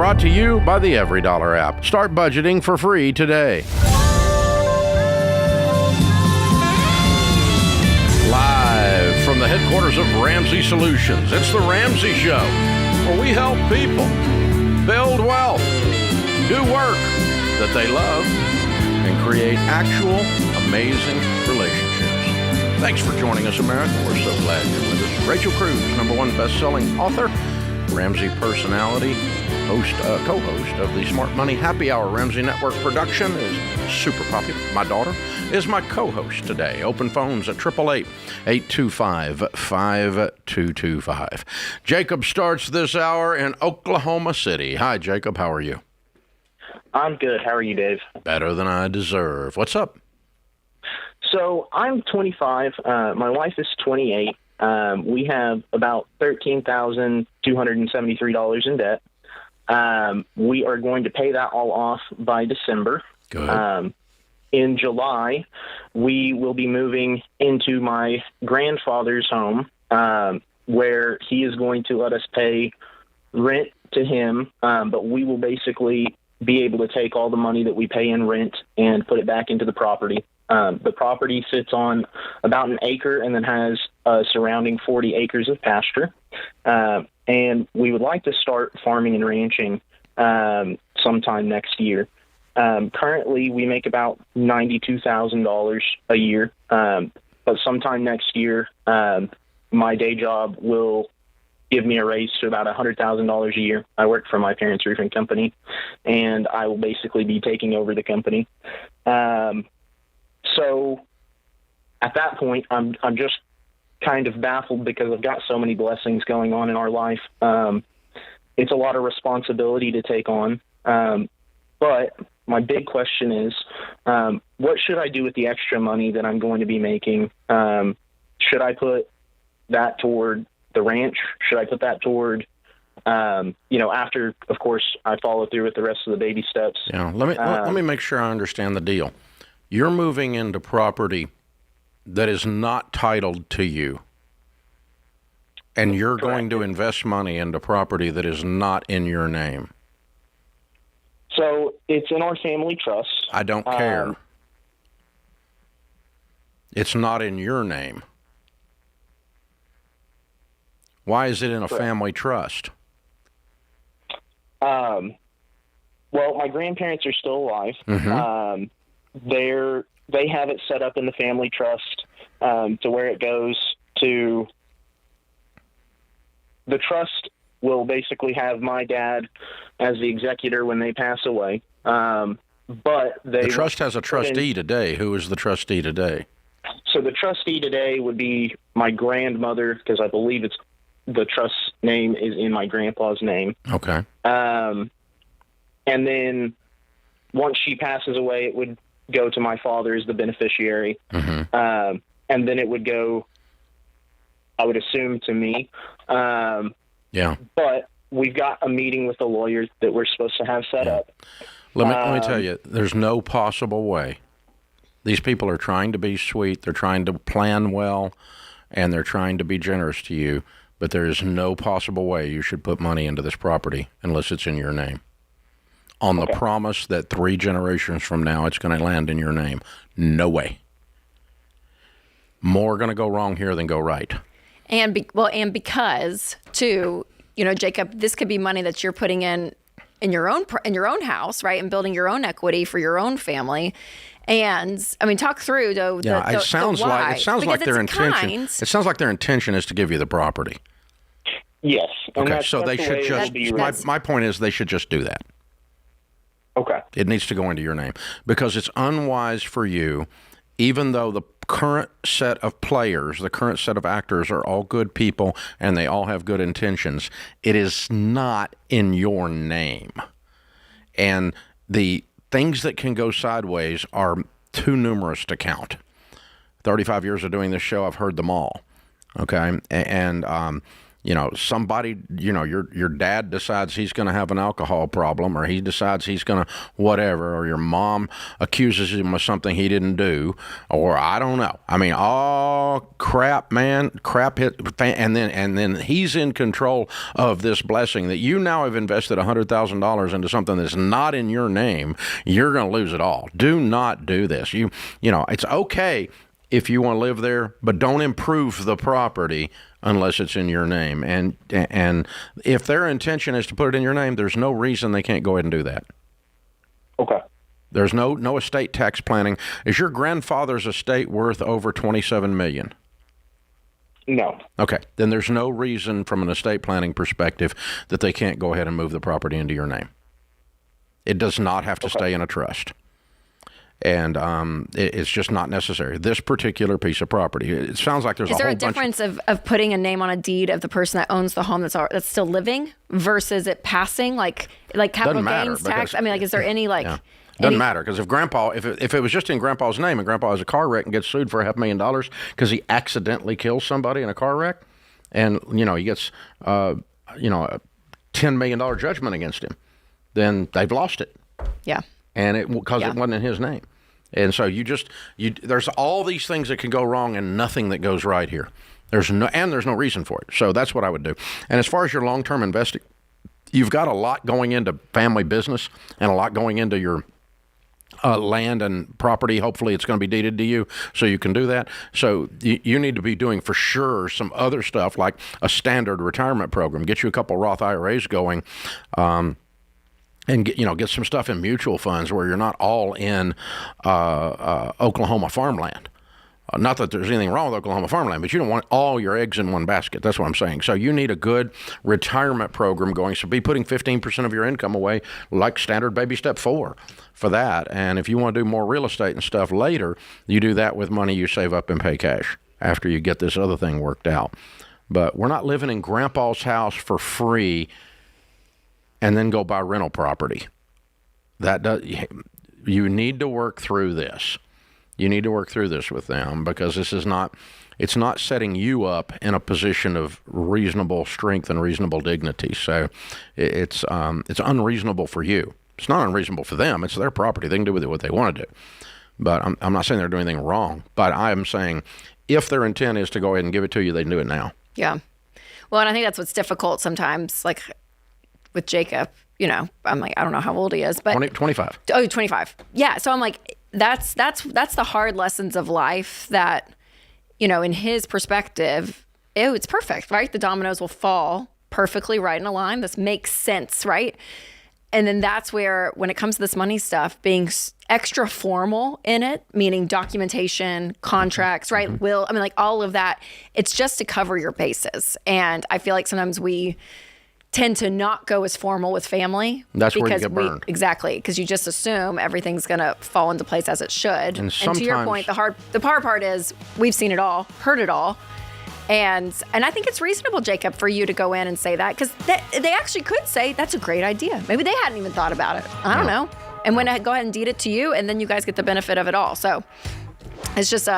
brought to you by the EveryDollar app. Start budgeting for free today. Live from the headquarters of Ramsey Solutions, it's the Ramsey Show, where we help people build wealth, do work that they love, and create actual amazing relationships. Thanks for joining us, America. We're so glad you're with us. Rachel Cruze, #1 best-selling author, Ramsey personality, co-host of the Smart Money Happy Hour. Ramsey Network production is super popular. My daughter is my co-host today. Open phones at 888-825-5225. Jacob starts this hour in Oklahoma City. Hi, Jacob. How are you? I'm good. How are you, Dave? Better than I deserve. What's up? So I'm 25. My wife is 28. We have about $13,273 in debt. We are going to pay that all off by December. Good. In July, we will be moving into my grandfather's home, where he is going to let us pay rent to him, but we will basically be able to take all the money that we pay in rent and put it back into the property. The property sits on about an acre and then has surrounding 40 acres of pasture. And we would like to start farming and ranching sometime next year. Currently, we make about $92,000 a year, but sometime next year, my day job will give me a raise to about $100,000 a year. I work for my parents' roofing company, and I will basically be taking over the company. So at that point, I'm just kind of baffled because I've got so many blessings going on in our life. It's a lot of responsibility to take on. But my big question is, what should I do with the extra money that I'm going to be making? Should I put that toward the ranch? Should I put that toward, after, of course, I follow through with the rest of the baby steps? Yeah. Let me make sure I understand the deal. You're moving into property that is not titled to you, and you're Correct. going to invest money into property that is not in your name. So it's in our family trust. I don't care. It's not in your name. Why is it in a family trust? Well, my grandparents are still alive. Mm-hmm. They have it set up in the family trust to where it goes to the trust will basically have my dad as the executor when they pass away. But the trust has a trustee today. Who is the trustee today? So the trustee today would be my grandmother, because I believe the trust name is in my grandpa's name. Okay. And then once she passes away, it would go to my father as the beneficiary. Mm-hmm. And then it would go, I would assume, to me. Yeah. But we've got a meeting with the lawyer that we're supposed to have set up. Let me tell you, there's no possible way. These people are trying to be sweet, they're trying to plan well, and they're trying to be generous to you, but there is no possible way you should put money into this property unless it's in your name. On the promise that 3 generations from now it's going to land in your name. No way. More going to go wrong here than go right. And because too, Jacob, this could be money that you're putting in your own house, right, and building your own equity for your own family. And I mean, talk through though. It sounds like their intention. It sounds like their intention is to give you the property. Yes. Okay, so they should just. My point is, they should just do that. Okay. It needs to go into your name because it's unwise for you, even though the current set of players, the current set of actors are all good people and they all have good intentions. It is not in your name. And the things that can go sideways are too numerous to count. 35 years of doing this show, I've heard them all. Okay. And somebody, your dad decides he's going to have an alcohol problem, or he decides he's going to whatever, or your mom accuses him of something he didn't do, or I don't know. I mean, all crap, man, crap hit, and then he's in control of this blessing that you now have invested $100,000 into something that's not in your name. You're going to lose it all. Do not do this. It's okay if you want to live there, but don't improve the property unless it's in your name. And if their intention is to put it in your name, there's no reason they can't go ahead and do that. Okay. There's no estate tax planning. Is your grandfather's estate worth over $27 million? No. Okay. Then there's no reason from an estate planning perspective that they can't go ahead and move the property into your name. It does not have to stay in a trust. And it's just not necessary. This particular piece of property. It sounds like there's a whole bunch. Is there a difference of putting a name on a deed of the person that owns the home that's still living versus it passing, like capital gains tax? I mean, is there any Doesn't matter, because if Grandpa, if it was just in Grandpa's name and Grandpa has a car wreck and gets sued for $500,000 because he accidentally kills somebody in a car wreck, and he gets a $10 million judgment against him, then they've lost it. Yeah. And because it wasn't in his name. And so there's all these things that can go wrong and nothing that goes right here. There's no reason for it. So that's what I would do. And as far as your long-term investing, you've got a lot going into family business and a lot going into your land and property. Hopefully it's going to be deeded to you so you can do that. So you need to be doing for sure some other stuff like a standard retirement program. Get you a couple Roth IRAs going. And get some stuff in mutual funds where you're not all in Oklahoma farmland. Not that there's anything wrong with Oklahoma farmland, but you don't want all your eggs in one basket. That's what I'm saying. So you need a good retirement program going. So be putting 15% of your income away, like standard baby step 4 for that. And if you want to do more real estate and stuff later, you do that with money you save up and pay cash after you get this other thing worked out. But we're not living in Grandpa's house for free and then go buy rental property. You need to work through this. You need to work through this with them, because it's not setting you up in a position of reasonable strength and reasonable dignity. So it's unreasonable for you. It's not unreasonable for them. It's their property. They can do with it what they want to do. But I'm not saying they're doing anything wrong. But I am saying if their intent is to go ahead and give it to you, they can do it now. Yeah. Well, and I think that's what's difficult sometimes, like with Jacob, I'm like, I don't know how old he is, but 25. Oh, 25. Yeah. So I'm like, that's the hard lessons of life that, in his perspective, it's perfect, right? The dominoes will fall perfectly right in a line. This makes sense, right? And then that's where, when it comes to this money stuff, being extra formal in it, meaning documentation, contracts, right? Will, all of that, it's just to cover your bases. And I feel like sometimes we tend to not go as formal with family. That's where you get burned. Exactly, because you just assume everything's going to fall into place as it should. And to your point, the hard part is we've seen it all, heard it all. And I think it's reasonable, Jacob, for you to go in and say that, because they actually could say that's a great idea. Maybe they hadn't even thought about it. I don't know. And go ahead and deed it to you, and then you guys get the benefit of it all. So it's just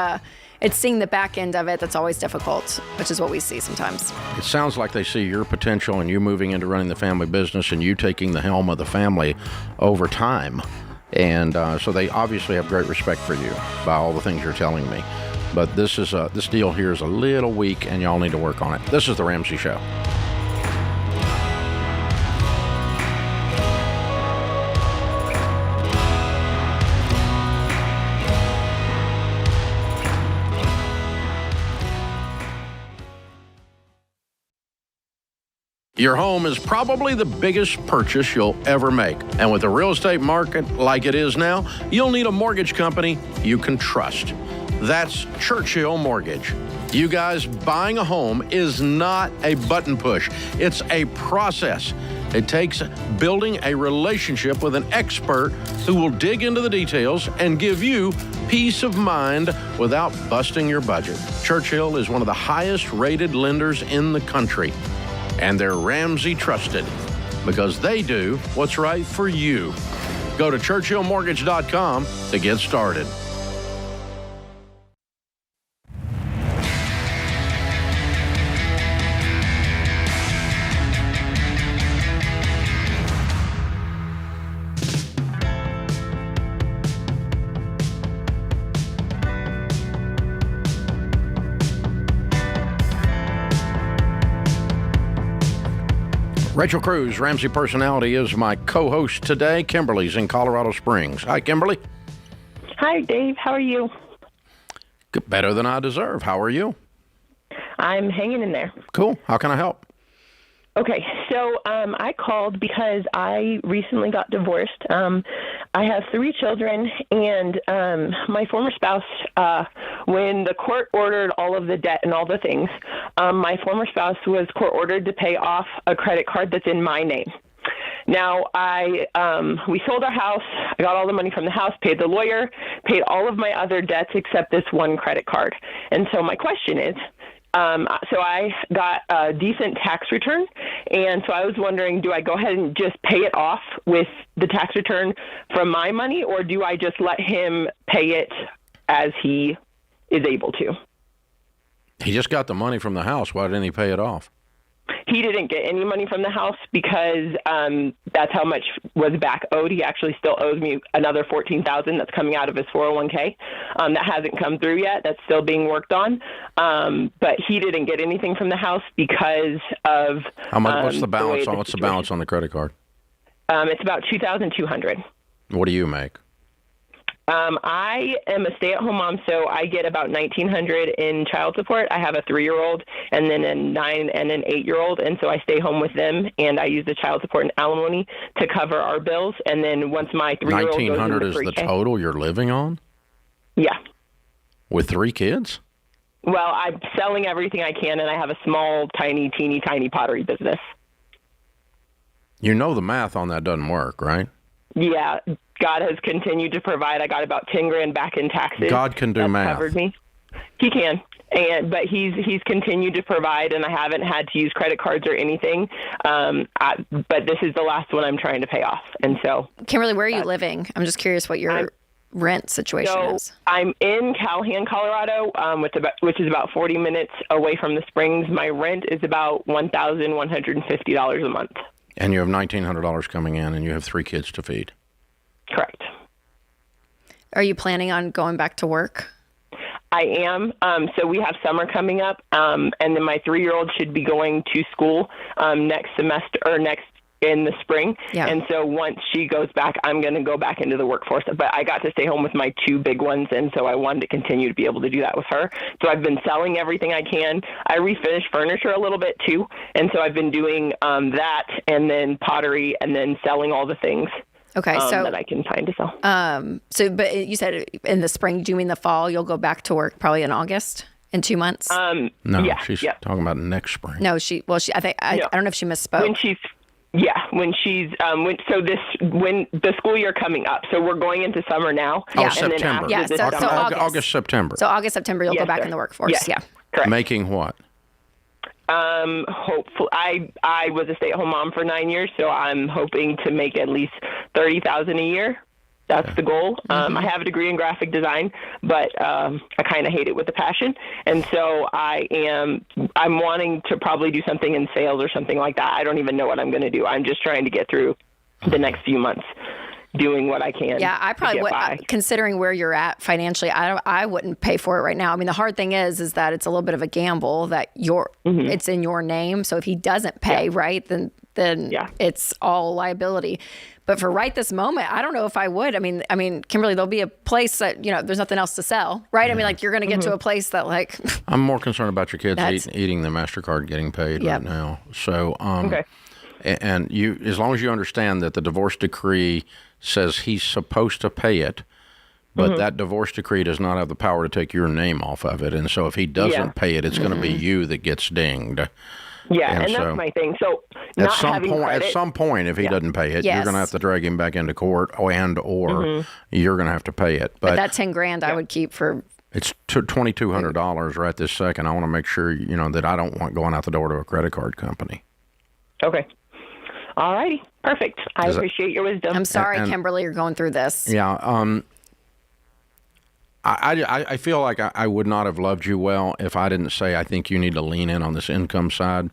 it's seeing the back end of it that's always difficult, which is what we see sometimes. It sounds like they see your potential and you moving into running the family business and you taking the helm of the family over time. And so they obviously have great respect for you by all the things you're telling me. But this deal here is a little weak, and y'all need to work on it. This is The Ramsey Show. Your home is probably the biggest purchase you'll ever make. And with the real estate market like it is now, you'll need a mortgage company you can trust. That's Churchill Mortgage. You guys, buying a home is not a button push. It's a process. It takes building a relationship with an expert who will dig into the details and give you peace of mind without busting your budget. Churchill is one of the highest rated lenders in the country. And they're Ramsey trusted because they do what's right for you. Go to churchillmortgage.com to get started. Rachel Cruze, Ramsey Personality, is my co-host today. Kimberly's in Colorado Springs. Hi, Kimberly. Hi, Dave. How are you? Better than I deserve. How are you? I'm hanging in there. Cool. How can I help? Okay, so I called because I recently got divorced. I have 3 children, and my former spouse, when the court ordered all of the debt and all the things, my former spouse was court ordered to pay off a credit card that's in my name. Now, we sold our house. I got all the money from the house, paid the lawyer, paid all of my other debts except this one credit card. And so my question is, so I got a decent tax return, and so I was wondering, do I go ahead and just pay it off with the tax return from my money, or do I just let him pay it as he is able to? He just got the money from the house. Why didn't he pay it off? He didn't get any money from the house because that's how much was back owed. He actually still owes me another $14,000 that's coming out of his 401k. That hasn't come through yet. That's still being worked on. But he didn't get anything from the house because of how much? What's the balance on? What's the balance on the credit card? It's about $2,200. What do you make? I am a stay-at-home mom, so I get about $1,900 in child support. I have a 3-year-old and then a 9 and an 8-year-old, and so I stay home with them, and I use the child support and alimony to cover our bills. And then once my 3-year-old goes into $1,900 is the total you're living on? Yeah. With 3 kids? Well, I'm selling everything I can, and I have a small, teeny tiny pottery business. You know the math on that doesn't work, right? Yeah. God has continued to provide. I got about $10,000 back in taxes. God can do math. Covered me. He can, but he's continued to provide, and I haven't had to use credit cards or anything. But this is the last one I'm trying to pay off, and so. Kimberly, where are you living? I'm just curious what your rent situation is. I'm in Callahan, Colorado, which is about 40 minutes away from the Springs. My rent is about $1,150 a month. And you have $1,900 coming in, and you have 3 kids to feed. Correct. Are you planning on going back to work? I am. So we have summer coming up, and then my 3-year-old should be going to school next semester or next in the spring. Yeah. And so once she goes back, I'm going to go back into the workforce. But I got to stay home with my 2 big ones, and so I wanted to continue to be able to do that with her. So I've been selling everything I can. I refinished furniture a little bit too, and so I've been doing that, and then pottery, and then selling all the things. Okay, so that I can find to sell. But you said in the spring. Do you mean the fall? You'll go back to work probably in August, in 2 months. No, yeah, she's talking about next spring. No, I don't know if she misspoke. When the school year coming up. So we're going into summer now. Oh, September. Yeah, so August, September. So August, September, you'll go back in the workforce. Yes. Yeah. Correct. Making what? Hopefully, I was a stay-at-home mom for 9 years, so I'm hoping to make at least $30,000 a year. That's the goal. I have a degree in graphic design, but I kind of hate it with a passion, and so I'm wanting to probably do something in sales or something like that. I don't even know what I'm going to do. I'm just trying to get through the next few months, doing what I can. Yeah, I probably would. Considering where you're at financially, I wouldn't pay for it right now. I mean, the hard thing is that it's a little bit of a gamble that it's in your name. So if he doesn't pay, right, then it's all liability. But for right this moment, I don't know if I would. I mean, Kimberly, there'll be a place that there's nothing else to sell, right? I mean, like you're going to get to a place that like. I'm more concerned about your kids eating the MasterCard getting paid right now. So, okay. And you, as long as you understand that the divorce decree says he's supposed to pay it, but that divorce decree does not have the power to take your name off of it. And so if he doesn't pay it, it's going to be you that gets dinged. Yeah, and that's my thing. So at some point, if he doesn't pay it, you're going to have to drag him back into court, or you're going to have to pay it. But that $10,000 I would keep for. It's $2,200 right this second. I want to make sure that I don't want going out the door to a credit card company. Okay. All righty. Perfect. I appreciate your wisdom. I'm sorry, Kimberly, you're going through this. Yeah. I feel like I would not have loved you well if I didn't say I think you need to lean in on this income side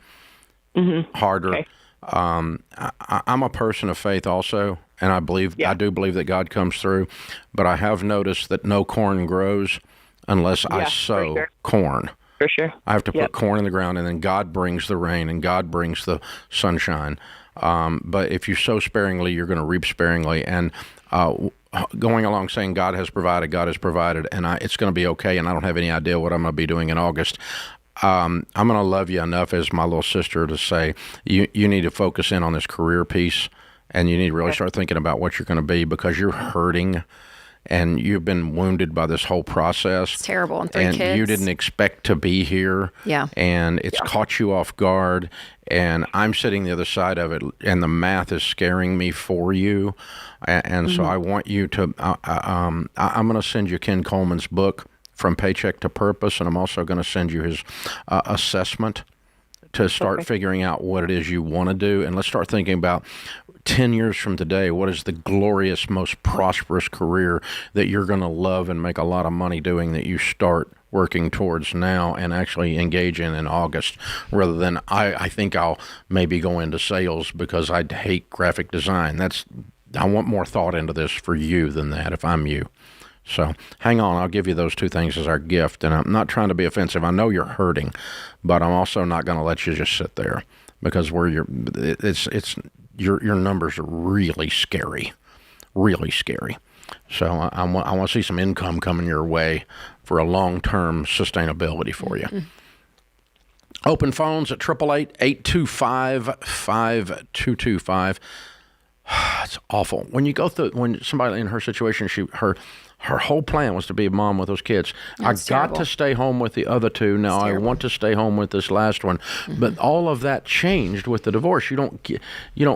harder. Okay. I'm a person of faith also, and I do believe that God comes through, but I have noticed that no corn grows unless I sow corn. For sure. I have to put corn in the ground, and then God brings the rain, and God brings the sunshine. But if you sow sparingly, you're going to reap sparingly. And going along saying God has provided, and it's going to be okay, and I don't have any idea what I'm going to be doing in August. I'm going to love you enough as my little sister to say, you need to focus in on this career piece, and you need to really start thinking about what you're going to be, because you're hurting. And you've been wounded by this whole process. It's terrible. And 3 kids. And you didn't expect to be here. Yeah. And it's caught you off guard. And I'm sitting the other side of it, and the math is scaring me for you. And so I want you to, I'm going to send you Ken Coleman's book, From Paycheck to Purpose, and I'm also going to send you his assessment to start figuring out what it is you want to do. And let's start thinking about 10 years from today, what is the glorious, most prosperous career that you're going to love and make a lot of money doing, that you start working towards now and actually engage in August, rather than I think I'll maybe go into sales because I hate graphic design. I want more thought into this for you than that if I'm you. So hang on, I'll give you those 2 things as our gift. And I'm not trying to be offensive. I know you're hurting, but I'm also not going to let you just sit there, because your numbers are really scary, really scary. So I want to see some income coming your way for a long-term sustainability for you. Mm-hmm. Open phones at 888-825-5225. It's awful. When somebody in her situation, her whole plan was to be a mom with those kids. That's terrible. To stay home with the other 2. Now I want to stay home with this last one. Mm-hmm. But all of that changed with the divorce. You don't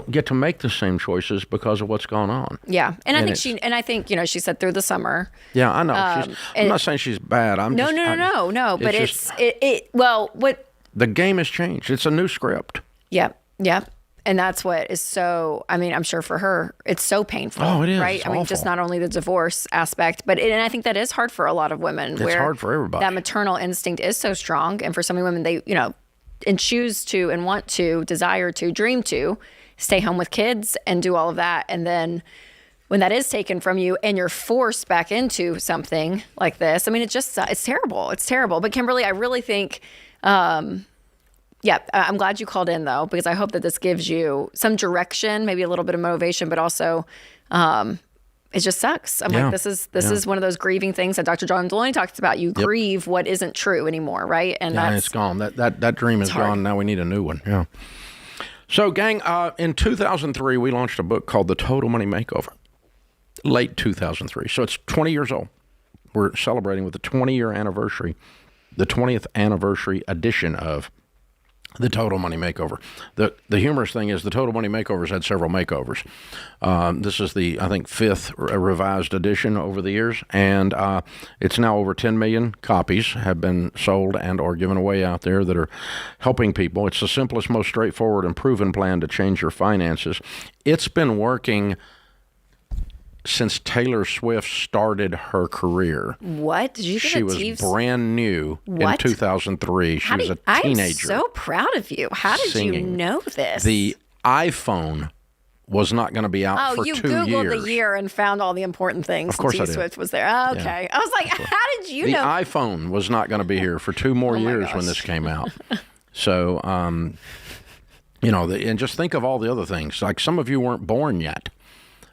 get to make the same choices because of what's gone on. Yeah, and I think she said through the summer. Yeah, I know. I'm not saying she's bad. No. But the game has changed. It's a new script. Yeah. And that's what is so, I'm sure for her, it's so painful. Oh, it is. Right? It's awful. Just not only the divorce aspect, and I think that is hard for a lot of women. It's hard for everybody. That maternal instinct is so strong. And for so many women, they, and choose to, and want to, desire to, dream to stay home with kids and do all of that. And then when that is taken from you and you're forced back into something like this, it's terrible. It's terrible. But Kimberly, I really think, I'm glad you called in, though, because I hope that this gives you some direction, maybe a little bit of motivation, but also it just sucks. Like, this is one of those grieving things that Dr. John Deloney talks about. You grieve what isn't true anymore, right? And it's gone. That dream is gone. Now we need a new one. Yeah. So, gang, in 2003, we launched a book called The Total Money Makeover. Late 2003. So it's 20 years old. We're celebrating with the 20-year anniversary, the 20th anniversary edition of The Total Money Makeover. The humorous thing is the Total Money Makeover's had several makeovers. This is the, I think, 5th revised edition over the years, and it's now over 10 million copies have been sold and or given away out there that are helping people. It's the simplest, most straightforward, and proven plan to change your finances. It's been working since Taylor Swift started her career. What? Did you get She was brand new in 2003. She was a teenager. I'm so proud of you. How did you know this? The iPhone was not going to be out for 2 years. Oh, you Googled the year and found all the important things. Of course I did. Swift was there. Oh, okay. Yeah. I was like, how did you know? The iPhone was not going to be here for 2 more years when this came out. So, and just think of all the other things. Like, some of you weren't born yet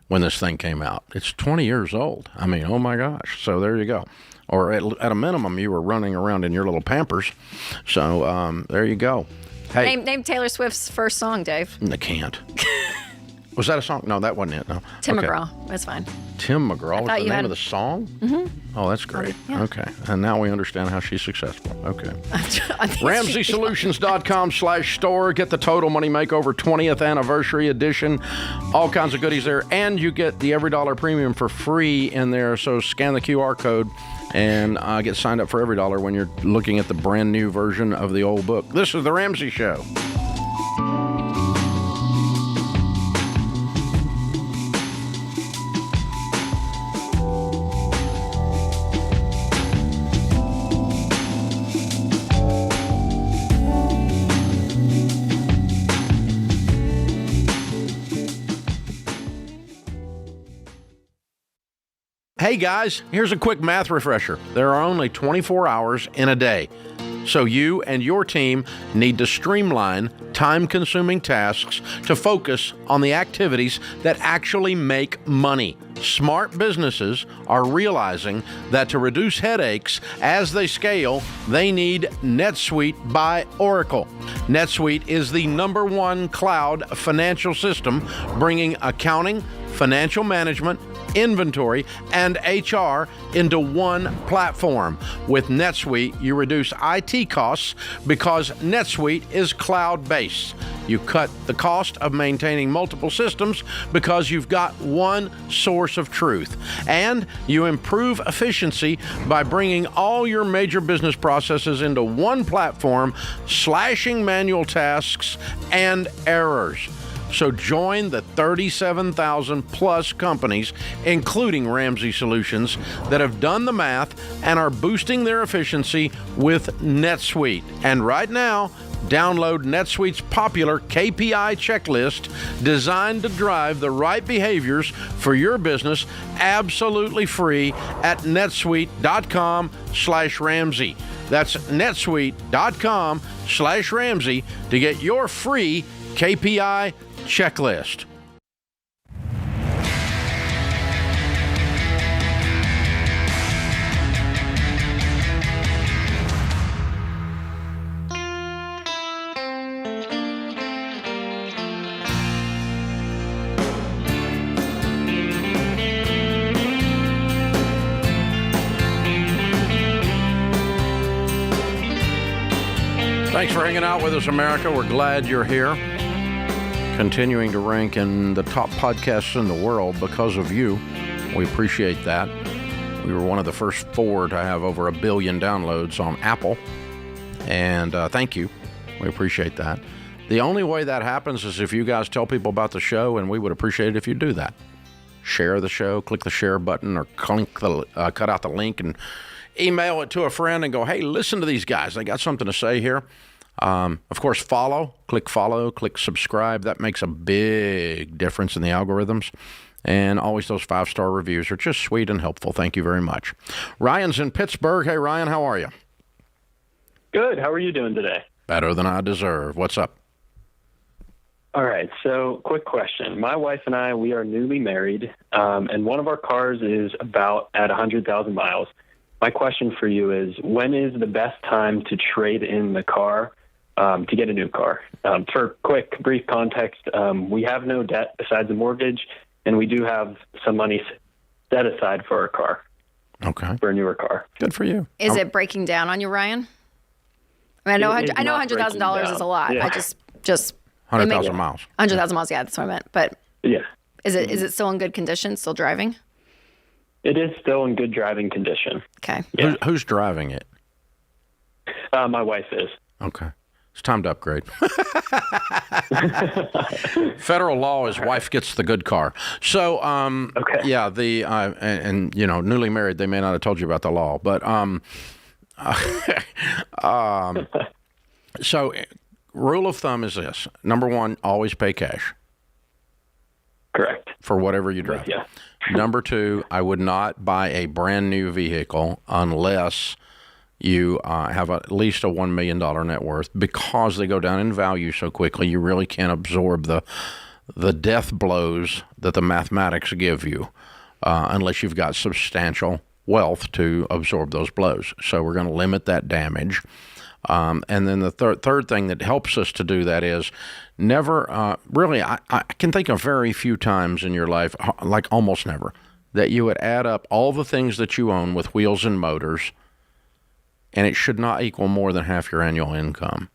when this thing came out. It's 20 years old. Oh my gosh. So there you go. Or at a minimum, you were running around in your little Pampers. So there you go. Hey, name Taylor Swift's first song, Dave. I can't. Was that a song? No, that wasn't it. No. Tim McGraw. That's fine. Tim McGraw was the name of the song? Mm-hmm. Oh, that's great. Yeah. Okay. And now we understand how she's successful. Okay. RamseySolutions.com/store. Get the Total Money Makeover 20th Anniversary Edition. All kinds of goodies there. And you get the EveryDollar Premium for free in there. So scan the QR code and get signed up for EveryDollar when you're looking at the brand new version of the old book. This is The Ramsey Show. Hey guys, here's a quick math refresher. There are only 24 hours in a day. So you and your team need to streamline time-consuming tasks to focus on the activities that actually make money. Smart businesses are realizing that to reduce headaches as they scale, they need NetSuite by Oracle. NetSuite is the #1 cloud financial system, bringing accounting, financial management, inventory, and HR into one platform. With NetSuite, you reduce IT costs because NetSuite is cloud-based. You cut the cost of maintaining multiple systems because you've got one source of truth. And you improve efficiency by bringing all your major business processes into one platform, slashing manual tasks and errors. So join the 37,000 plus companies, including Ramsey Solutions, that have done the math and are boosting their efficiency with NetSuite. And right now, download NetSuite's popular KPI checklist designed to drive the right behaviors for your business absolutely free at netsuite.com/Ramsey. That's netsuite.com/Ramsey to get your free KPI checklist. Thanks for hanging out with us, America. We're glad you're here. Continuing to rank in the top podcasts in the world because of you. We appreciate that. We were one of the first 4 to have over 1 billion downloads on Apple. And thank you. We appreciate that. The only way that happens is if you guys tell people about the show, and we would appreciate it if you do that. Share the show, click the share button, or cut out the link and email it to a friend and go, hey, listen to these guys. They got something to say here. Of course, click subscribe. That makes a big difference in the algorithms. And always those 5-star reviews are just sweet and helpful. Thank you very much. Ryan's in Pittsburgh. Hey, Ryan, how are you? Good. How are you doing today? Better than I deserve. What's up? All right. So quick question. My wife and I, we are newly married, and one of our cars is about at 100,000 miles. My question for you is, when is the best time to trade in the car to get a new car? For quick, brief context, we have no debt besides the mortgage, and we do have some money set aside for our car. Okay. For a newer car. Good for you. Is it breaking down on you, Ryan? I mean, I know $100,000 is a lot. Yeah. I just 100,000 miles. 100,000 miles. Yeah, that's what I meant. But Yeah. is it still in good condition? Still driving? It is still in good driving condition. Okay. Yeah. Who's driving it? My wife is. Okay. It's time to upgrade. Federal law is wife gets the good car. So, Okay. yeah, and you know, newly married, they may not have told you about the law, but so rule of thumb is this: number 1, always pay cash. Correct. For whatever you drive. Yeah. Number 2, I would not buy a brand new vehicle unless you have at least a $1 million net worth, because they go down in value so quickly. You really can't absorb the death blows that the mathematics give you unless you've got substantial wealth to absorb those blows. So we're going to limit that damage. And then the third thing that helps us to do that is never, really, I can think of very few times in your life, like almost never, that you would add up all the things that you own with wheels and motors, and it should not equal more than half your annual income.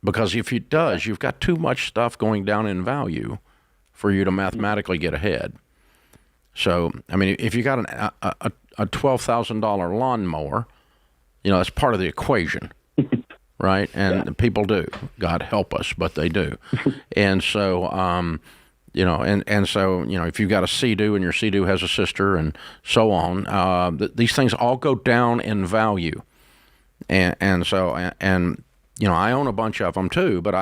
Because if it does, you've got too much stuff going down in value for you to mathematically get ahead. So, I mean, if you got a $12,000 lawnmower, you know, that's part of the equation, right? And people do. God help us, but they do. And so, you know, and so, you know, if you've got a Sea-Doo and your Sea-Doo has a sister and so on, these things all go down in value. And so, I own a bunch of them too, but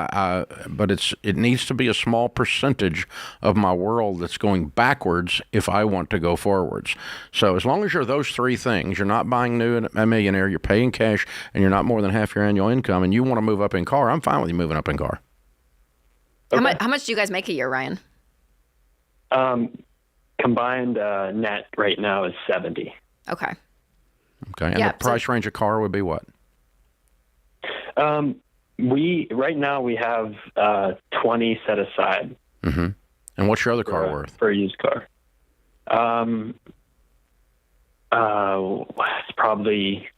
it needs to be a small percentage of my world that's going backwards if I want to go forwards. So as long as you're those three things, you're not buying new at a Millionaire, you're paying cash, and you're not more than half your annual income, and you want to move up in car, I'm fine with you moving up in car. Okay. How much do you guys make a year, Ryan? Combined net right now is 70. Okay. Okay, and the price range of car would be what? Right now we have 20 set aside. Mm-hmm. And what's your other car worth? For a used car. It's probably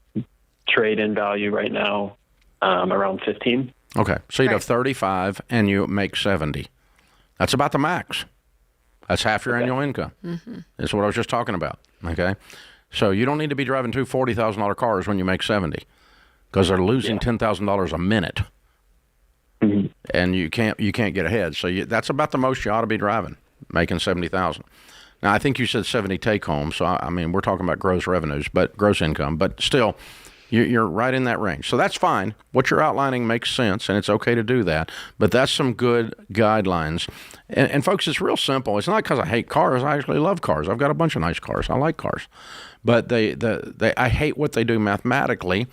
trade-in value right now around 15. Okay, so you'd have 35 and you make 70. That's about the max. That's half your annual income. Mm-hmm. That's what I was just talking about. Okay, so you don't need to be driving two $40,000 cars when you make 70, because they're losing $10,000 a minute, and you can't get ahead. So that's about the most you ought to be driving, making 70,000. Now I think you said 70 take home. So I mean we're talking about gross revenues, but gross income, but still. You're right in that range. So that's fine. What you're outlining makes sense, and it's okay to do that. But that's some good guidelines. And folks, it's real simple. It's not because I hate cars. I actually love cars. I've got a bunch of nice cars. I like cars. But I hate what they do mathematically,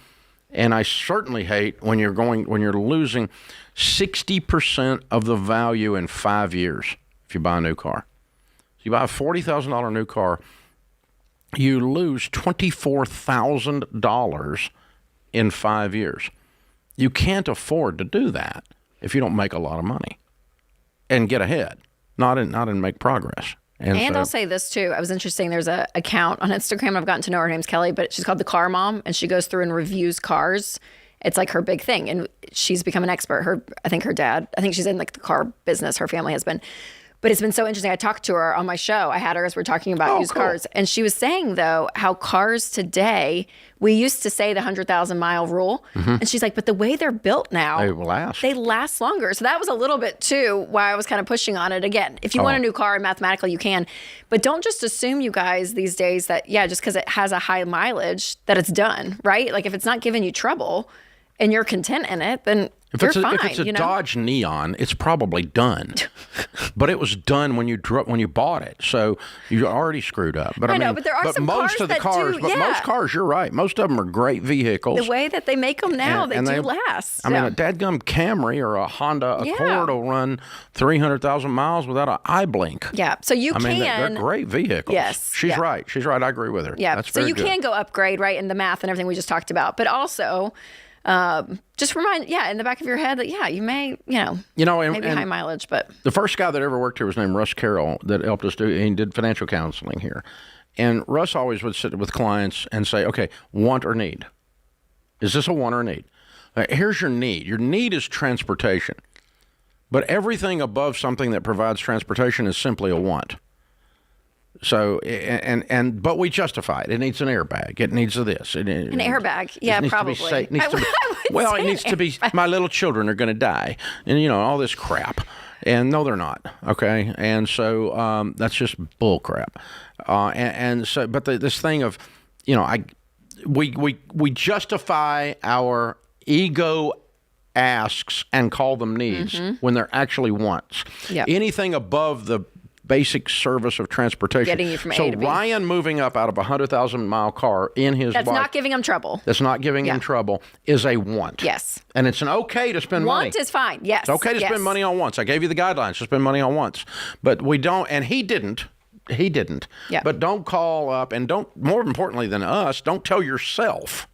and I certainly hate when you're losing 60% of the value in 5 years if you buy a new car. If you buy a $40,000 new car, you lose $24,000 in 5 years. You can't afford to do that if you don't make a lot of money and get ahead, not in make progress. And so, I'll say this too. I was interesting. There's a account on Instagram. I've gotten to know her. Her name's Kelly, but she's called the Car Mom, and she goes through and reviews cars. It's like her big thing, and she's become an expert. I think she's in like the car business. Her family has been. But it's been so interesting. I talked to her on my show. I had her as we're talking about used cars. And she was saying, though, how cars today, we used to say the 100,000 mile rule. Mm-hmm. And she's like, but the way they're built now, they last longer. So that was a little bit, too, why I was kind of pushing on it. Again, if you want a new car, mathematically you can. But don't just assume, you guys, these days that, just because it has a high mileage, that it's done, right? Like if it's not giving you trouble and you're content in it, then you're fine. If it's a Dodge Neon, it's probably done. But it was done when you bought it, so you already screwed up. But I know, but there are some cars that do. But most cars, you're right. Most of them are great vehicles. The way that they make them now, they do last. I mean, a dadgum Camry or a Honda Accord will run 300,000 miles without an eye blink. Yeah, so you can. They're great vehicles. Yes, she's right. She's right. I agree with her. Yeah, that's so very you good. can go upgrade, right, in the math and everything we just talked about, but also. Just remind, in the back of your head that, you may, maybe high mileage, but. The first guy that ever worked here was named Russ Carroll that helped us he did financial counseling here. And Russ always would sit with clients and say, okay, want or need? Is this a want or a need? Here's your need. Your need is transportation. But everything above something that provides transportation is simply a want. So but we justify it. It needs an airbag. It needs this. An airbag, probably. It needs to be. My little children are going to die, and all this crap. And no, they're not. Okay, and so that's just bull crap. But this thing of, we justify our ego asks and call them needs when they're actually wants. Yep. Anything above the basic service of transportation. Getting you from A to B. So Ryan moving up out of a 100,000 mile car in his That's not giving him trouble. That's not giving him trouble is a want. Yes. And it's an okay to spend money. Want is fine. Yes. It's okay to spend money on wants. I gave you the guidelines to spend money on wants. But we don't, and he didn't. Yeah. But don't call up and don't, more importantly than us, don't tell yourself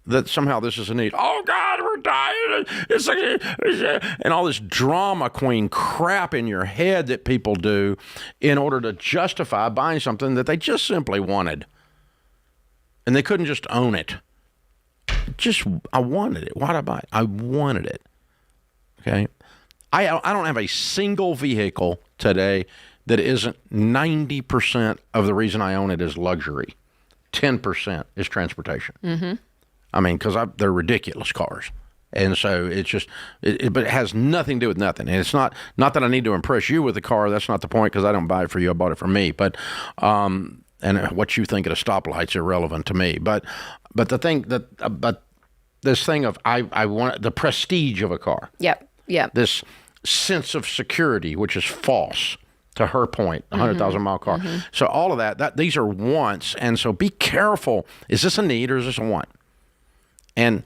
that somehow this is a need. Oh, God, we're dying. And all this drama queen crap in your head that people do in order to justify buying something that they just simply wanted. And they couldn't just own it. I wanted it. Why'd I buy it? I wanted it. Okay? I don't have a single vehicle today that isn't 90% of the reason I own it is luxury. 10% is transportation. Mm-hmm. I mean, because they're ridiculous cars. And so it's just, but it has nothing to do with nothing. And it's not that I need to impress you with the car. That's not the point, because I don't buy it for you. I bought it for me. But, and what you think at a stoplight's irrelevant to me. But the thing but this thing of I want the prestige of a car. Yep. This sense of security, which is false to her point, a 100,000 mile car. So all of that, these are wants. And so be careful. Is this a need or is this a want? And,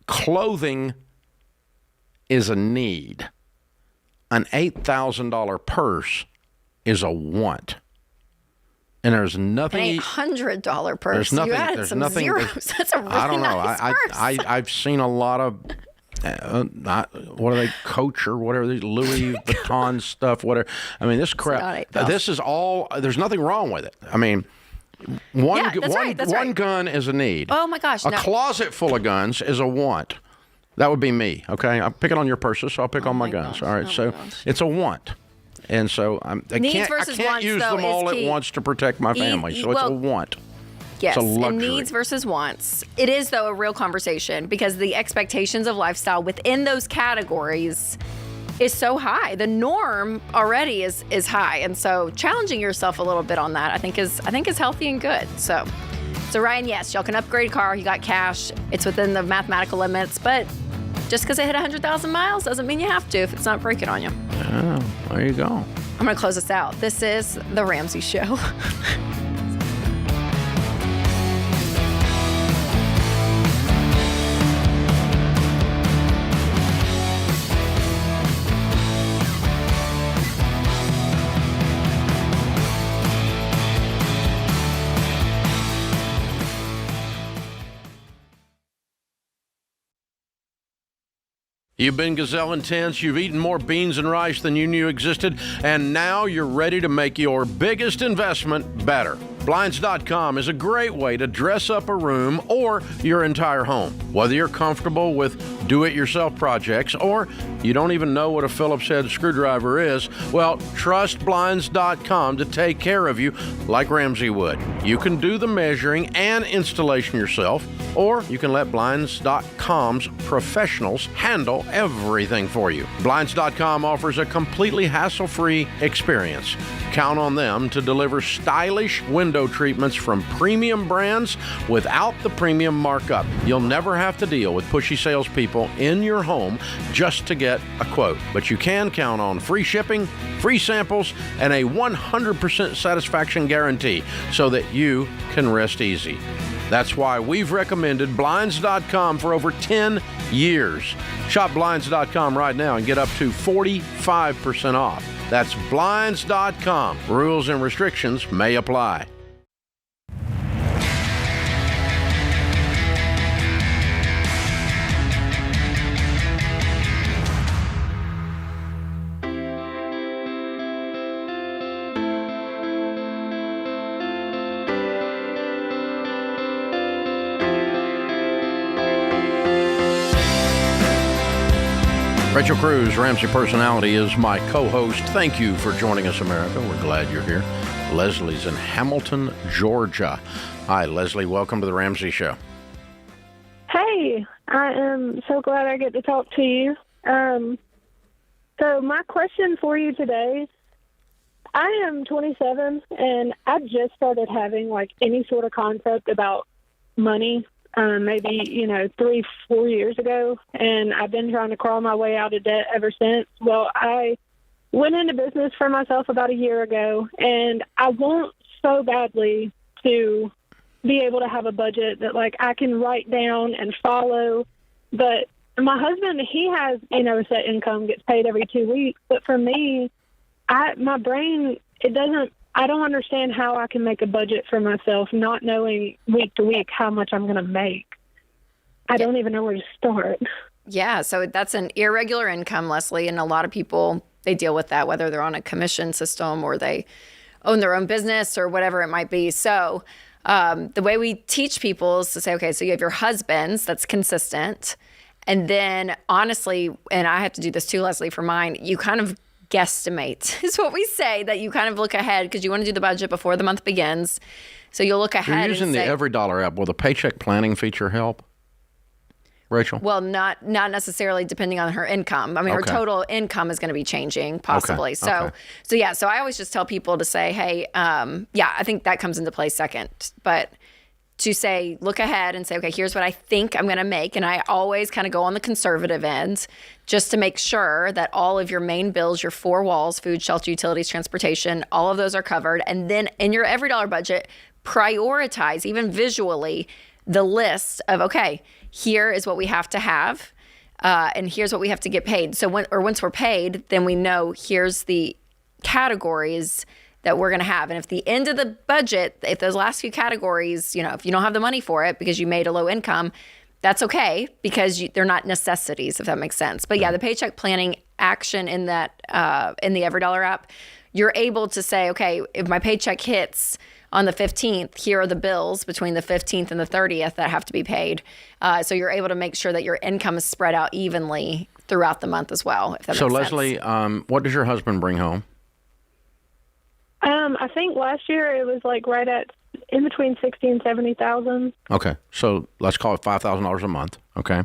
clothing is a need. An $8,000 purse is a want. And there's nothing. An $800 purse. There's nothing. You added there's some nothing. zeros. That's a really I don't know. nice purse. I've seen a lot of. What are they, Coach or whatever, Louis Vuitton stuff, whatever. I mean, this crap, this is all, there's nothing wrong with it. I mean, one gun is a need. Oh my gosh. A closet full of guns is a want. That would be me, okay? I'm picking on your purses, so I'll pick on my guns. All right, it's a want. And so I can't use them all at once to protect my family, so it's a want. Yes, it's a luxury. And needs versus wants. It is, though, a real conversation because the expectations of lifestyle within those categories is so high. The norm already is high, and so challenging yourself a little bit on that, I think is healthy and good. So Ryan, yes, y'all can upgrade a car. You got cash. It's within the mathematical limits, but just because it hit 100,000 miles doesn't mean you have to if it's not breaking on you. Oh, there you go. I'm going to close this out. This is The Ramsey Show. You've been gazelle intense, you've eaten more beans and rice than you knew existed, and now you're ready to make your biggest investment better. Blinds.com is a great way to dress up a room or your entire home. Whether you're comfortable with do-it-yourself projects or you don't even know what a Phillips head screwdriver is, well, trust Blinds.com to take care of you like Ramsey would. You can do the measuring and installation yourself, or you can let Blinds.com's professionals handle everything for you. Blinds.com offers a completely hassle-free experience. Count on them to deliver stylish window treatments from premium brands without the premium markup. You'll never have to deal with pushy salespeople in your home just to get a quote. But you can count on free shipping, free samples, and a 100% satisfaction guarantee so that you can rest easy. That's why we've recommended Blinds.com for over 10 years. Shop Blinds.com right now and get up to 45% off. That's Blinds.com. Rules and restrictions may apply. Rachel Cruze, Ramsey Personality, is my co-host. Thank you for joining us, America. We're glad you're here. Leslie's in Hamilton, Georgia. Hi, Leslie. Welcome to the Ramsey Show. Hey, I am so glad I get to talk to you. So my question for you today, I am 27, and I just started having, any sort of concept about money. Maybe, 3-4 years ago, and I've been trying to crawl my way out of debt ever since. Well, I went into business for myself about a year ago, and I want so badly to be able to have a budget that, I can write down and follow. But my husband, he has, a set income, gets paid every 2 weeks. But for me, my brain, I don't understand how I can make a budget for myself, not knowing week to week how much I'm going to make. I don't even know where to start. Yeah, so that's an irregular income, Leslie, and a lot of people, they deal with that, whether they're on a commission system or they own their own business or whatever it might be. So the way we teach people is to say, okay, so you have your husband's, that's consistent. And then honestly, and I have to do this too, Leslie, for mine, you kind of guesstimate is what we say, that you kind of look ahead because you want to do the budget before the month begins. So you'll look ahead. You're using the EveryDollar app. Will the paycheck planning feature help, Rachel? Well, not necessarily, depending on her income. I mean, her total income is going to be changing possibly. So I always just tell people to say, hey, I think that comes into play second. But to say, look ahead and say, okay, here's what I think I'm going to make. And I always kind of go on the conservative end just to make sure that all of your main bills, your 4 walls, food, shelter, utilities, transportation, all of those are covered. And then in your EveryDollar budget, prioritize, even visually, the list of, okay, here is what we have to have. And here's what we have to get paid. So once we're paid, then we know here's the categories that we're going to have. And if the end of the budget, if those last few categories, if you don't have the money for it because you made a low income, that's okay because they're not necessities, if that makes sense. But yeah, the paycheck planning action in that, in the EveryDollar app, you're able to say, okay, if my paycheck hits on the 15th, here are the bills between the 15th and the 30th that have to be paid. So you're able to make sure that your income is spread out evenly throughout the month as well, if that makes sense. So Leslie, what does your husband bring home? I think last year it was like right at in between 60 and 70,000. Okay, so let's call it $5,000 a month. Okay,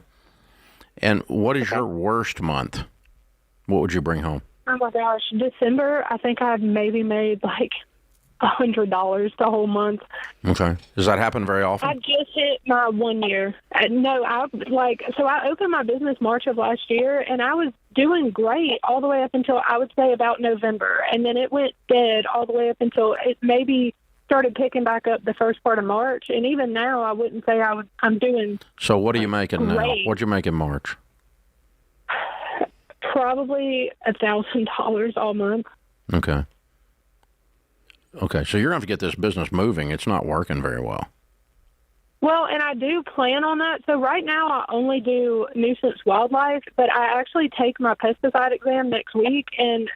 and what is your worst month? What would you bring home? Oh my gosh, December. I think I've maybe made like $100 the whole month. Okay, does that happen very often? I just hit my 1 year. No, I opened my business March of last year, and I was doing great all the way up until I would say about November, and then it went dead all the way up until it maybe started picking back up the first part of March. And even now, I wouldn't say I'm doing. So what are you making great. now? What'd you make in March? Probably $1,000 all month. Okay. Okay, so you're going to have to get this business moving. It's not working very well. Well, and I do plan on that. So right now I only do nuisance wildlife, but I actually take my pesticide exam next week. And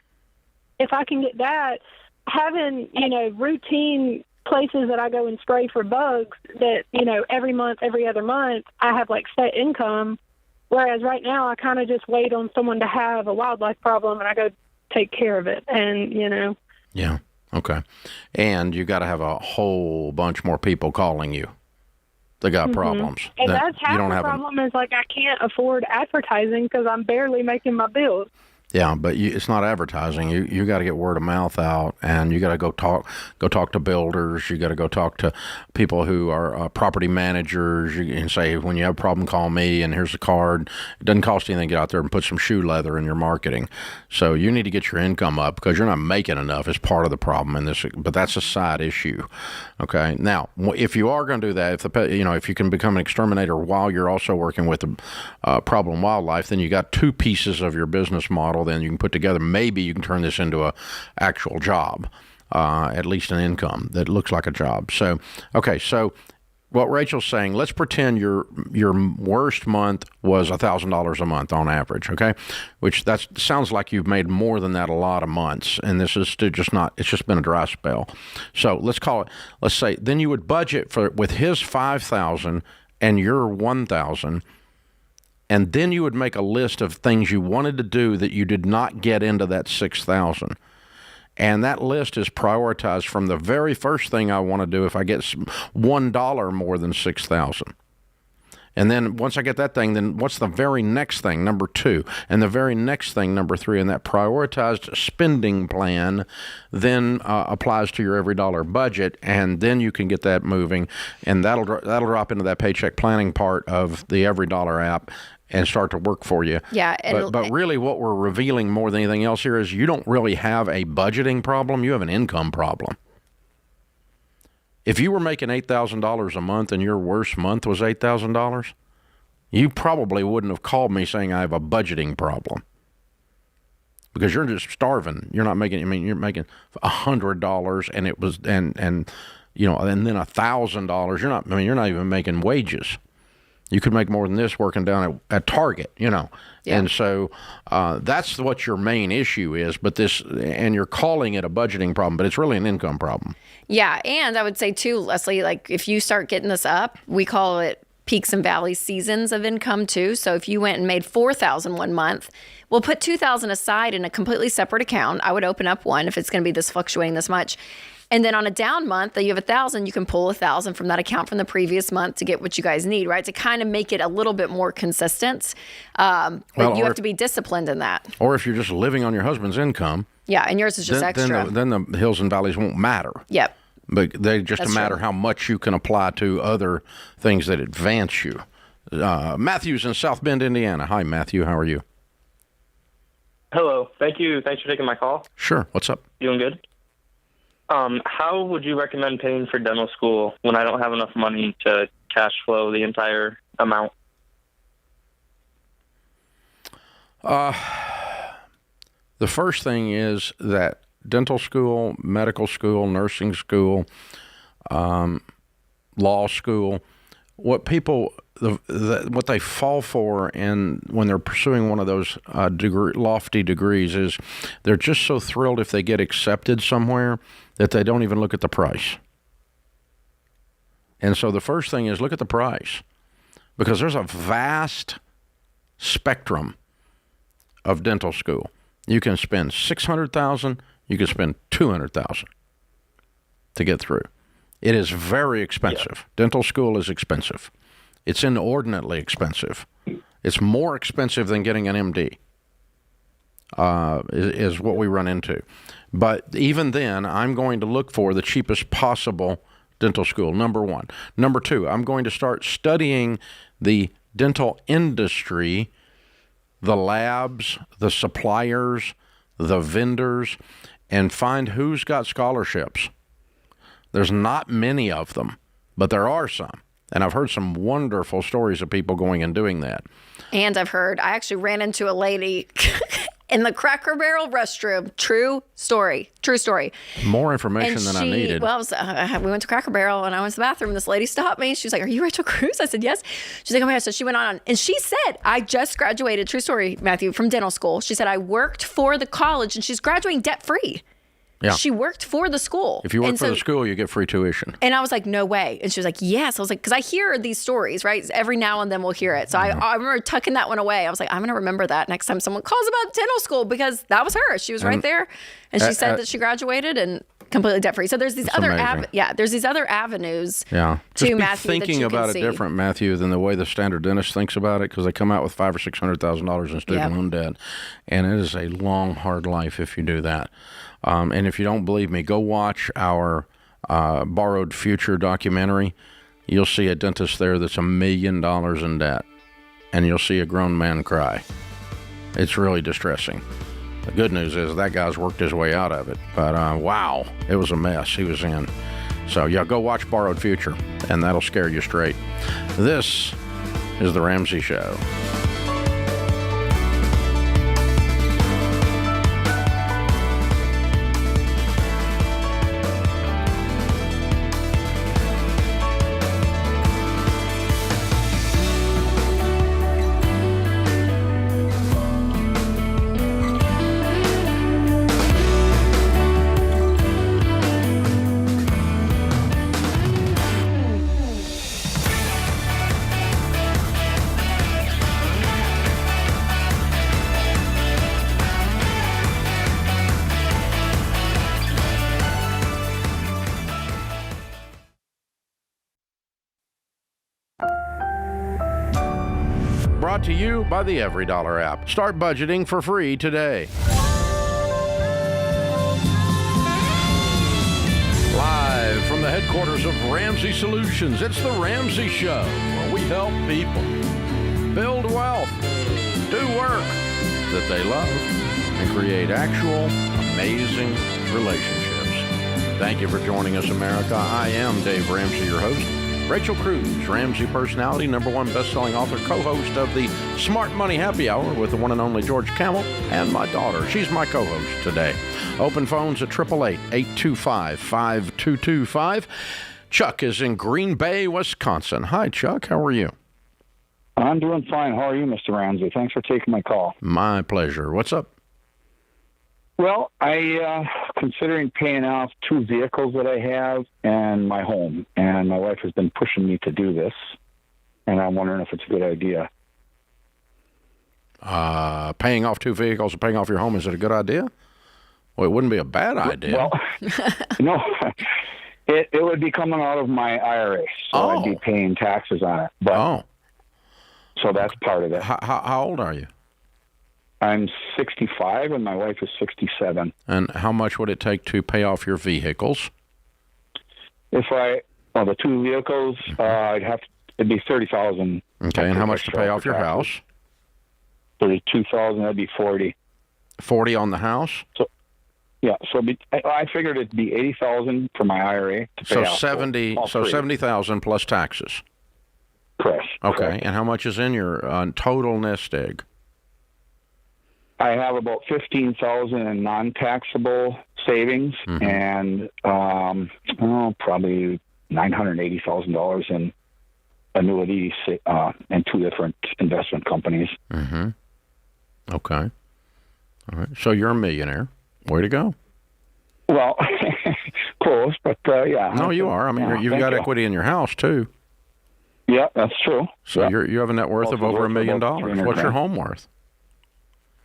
if I can get that, having, routine places that I go and spray for bugs that, every month, every other month, I have like set income. Whereas right now I kind of just wait on someone to have a wildlife problem and I go take care of it. And, Yeah. Okay. And you got to have a whole bunch more people calling you. They got problems. And that's half the problem is like I can't afford advertising because I'm barely making my bills. Yeah, but it's not advertising. You got to get word of mouth out, and you got to go talk to builders. You got to go talk to people who are property managers. You can say, when you have a problem, call me, and here's the card. It doesn't cost anything to get out there and put some shoe leather in your marketing. So you need to get your income up because you're not making enough. It's part of the problem in this, but that's a side issue. Okay. Now, if you are going to do that, if you can become an exterminator while you're also working with the problem wildlife, then you got 2 pieces of your business model. Then you can put together, maybe you can turn this into a actual job, at least an income that looks like a job. So, okay, so what Rachel's saying, let's pretend your worst month was $1,000 a month on average, okay? Which that sounds like you've made more than that a lot of months, and this is just not, it's just been a dry spell. So let's say, then you would budget with his $5,000 and your $1,000. And then you would make a list of things you wanted to do that you did not get into that $6,000. And that list is prioritized from the very first thing I want to do if I get $1 more than $6,000. And then once I get that thing, then what's the very next thing, number 2? And the very next thing, number 3. And that prioritized spending plan then applies to your EveryDollar budget. And then you can get that moving. And that'll drop into that paycheck planning part of the EveryDollar app and start to work for you. Yeah. But really what we're revealing more than anything else here is you don't really have a budgeting problem. You have an income problem. If you were making $8,000 a month and your worst month was $8,000, you probably wouldn't have called me saying I have a budgeting problem. Because you're just starving. You're not making, you're making $100 and it was, and then $1,000. You're not even making wages. You could make more than this working down at Target, Yeah. And so that's what your main issue is. And you're calling it a budgeting problem, but it's really an income problem. Yeah. And I would say too, Leslie, like if you start getting this up, we call it peaks and valleys seasons of income too. So if you went and made $4,000 one month, we'll put $2,000 aside in a completely separate account. I would open up one if it's going to be this fluctuating this much. And then on a down month that you have $1,000, you can pull $1,000 from that account from the previous month to get what you guys need, right? To kind of make it a little bit more consistent. But you have to be disciplined in that. Or if you're just living on your husband's income. Yeah, and yours is just extra. Then the hills and valleys won't matter. Yep. But they just That's a matter true. how much you can apply to other things that advance you. Matthew's in South Bend, Indiana. Hi, Matthew. How are you? Hello. Thank you. Thanks for taking my call. Sure. What's up? Doing good. How would you recommend paying for dental school when I don't have enough money to cash flow the entire amount? The first thing is that dental school, medical school, nursing school, law school, what people what they fall for when they're pursuing one of those lofty degrees is they're just so thrilled if they get accepted somewhere that they don't even look at the price. And so the first thing is look at the price, because there's a vast spectrum of dental school. You can spend $600,000, you can spend $200,000 to get through. It is very expensive. Yeah. Dental school is expensive. It's inordinately expensive. It's more expensive than getting an MD, is what we run into. But even then, I'm going to look for the cheapest possible dental school, number one. Number two, I'm going to start studying the dental industry, the labs, the suppliers, the vendors, and find who's got scholarships. There's not many of them, but there are some. And I've heard some wonderful stories of people going and doing that. And I actually ran into a lady in the Cracker Barrel restroom. True story. More information than I needed. Well, we went to Cracker Barrel and I went to the bathroom and this lady stopped me. She was like, "Are you Rachel Cruze?" I said, "Yes." She's like, "Oh my gosh." So she went on and she said, "I just graduated," true story, Matthew, from dental school. She said, "I worked for the college," and she's graduating debt-free. Yeah. She worked for the school. If you work for the school, you get free tuition. And I was like, "No way." And she was like, "Yes." I was like, because I hear these stories, right? Every now and then we'll hear it. So I remember tucking that one away. I was like, I'm going to remember that next time someone calls about dental school, because that was her. She was right there. And she said that she graduated and completely debt free. So there's these other there's these other avenues. Yeah. To Just be Matthew, thinking about it different, Matthew, than the way the standard dentist thinks about it, because they come out with $500,000 or $600,000 in student loan debt, and it is a long, hard life if you do that. And if you don't believe me, go watch our Borrowed Future documentary. You'll see a dentist there that's $1 million in debt, and you'll see a grown man cry. It's really distressing. The good news is that guy's worked his way out of it. But wow, it was a mess he was in. So yeah, go watch Borrowed Future, and that'll scare you straight. This is The Ramsey Show. Brought to you by the EveryDollar app. Start budgeting for free today. Live from the headquarters of Ramsey Solutions, it's the Ramsey Show, where we help people build wealth, do work that they love, and create actual amazing relationships. Thank you for joining us, America. I am Dave Ramsey, your host. Rachel Cruze, Ramsey personality, #1 best-selling author, co-host of the Smart Money Happy Hour with the one and only George Camel, and my daughter. She's my co-host today. Open phones at 888-825-5225. Chuck is in Green Bay, Wisconsin. Hi, Chuck. How are you? I'm doing fine. How are you, Mr. Ramsey? Thanks for taking my call. My pleasure. What's up? Well, considering paying off 2 vehicles that I have and my home, and my wife has been pushing me to do this, and I'm wondering if it's a good idea. Paying off 2 vehicles and paying off your home, is it a good idea? Well, it wouldn't be a bad idea. Well, no, it would be coming out of my IRA, so I'd be paying taxes on it. But, so that's part of it. How old are you? I'm 65 and my wife is 67. And how much would it take to pay off your vehicles? the two vehicles, it'd be $30,000. Okay, and how much to pay off your house? $32,000. That'd be $40,000. 40 on the house. So, yeah. So I figured it'd be $80,000 for my IRA. So 70. So 70,000 plus taxes. Correct. Okay, Correct. and how much is in your total nest egg? I have about $15,000 in non-taxable savings, and probably $980,000 in annuities and two different investment companies. Mm-hmm. Okay. All right. So you're a millionaire. Way to go. Well, close, but yeah. No, you are. I mean, you've got equity in your house too. Yeah, that's true. So you have a net worth of over $1 million. What's your home worth?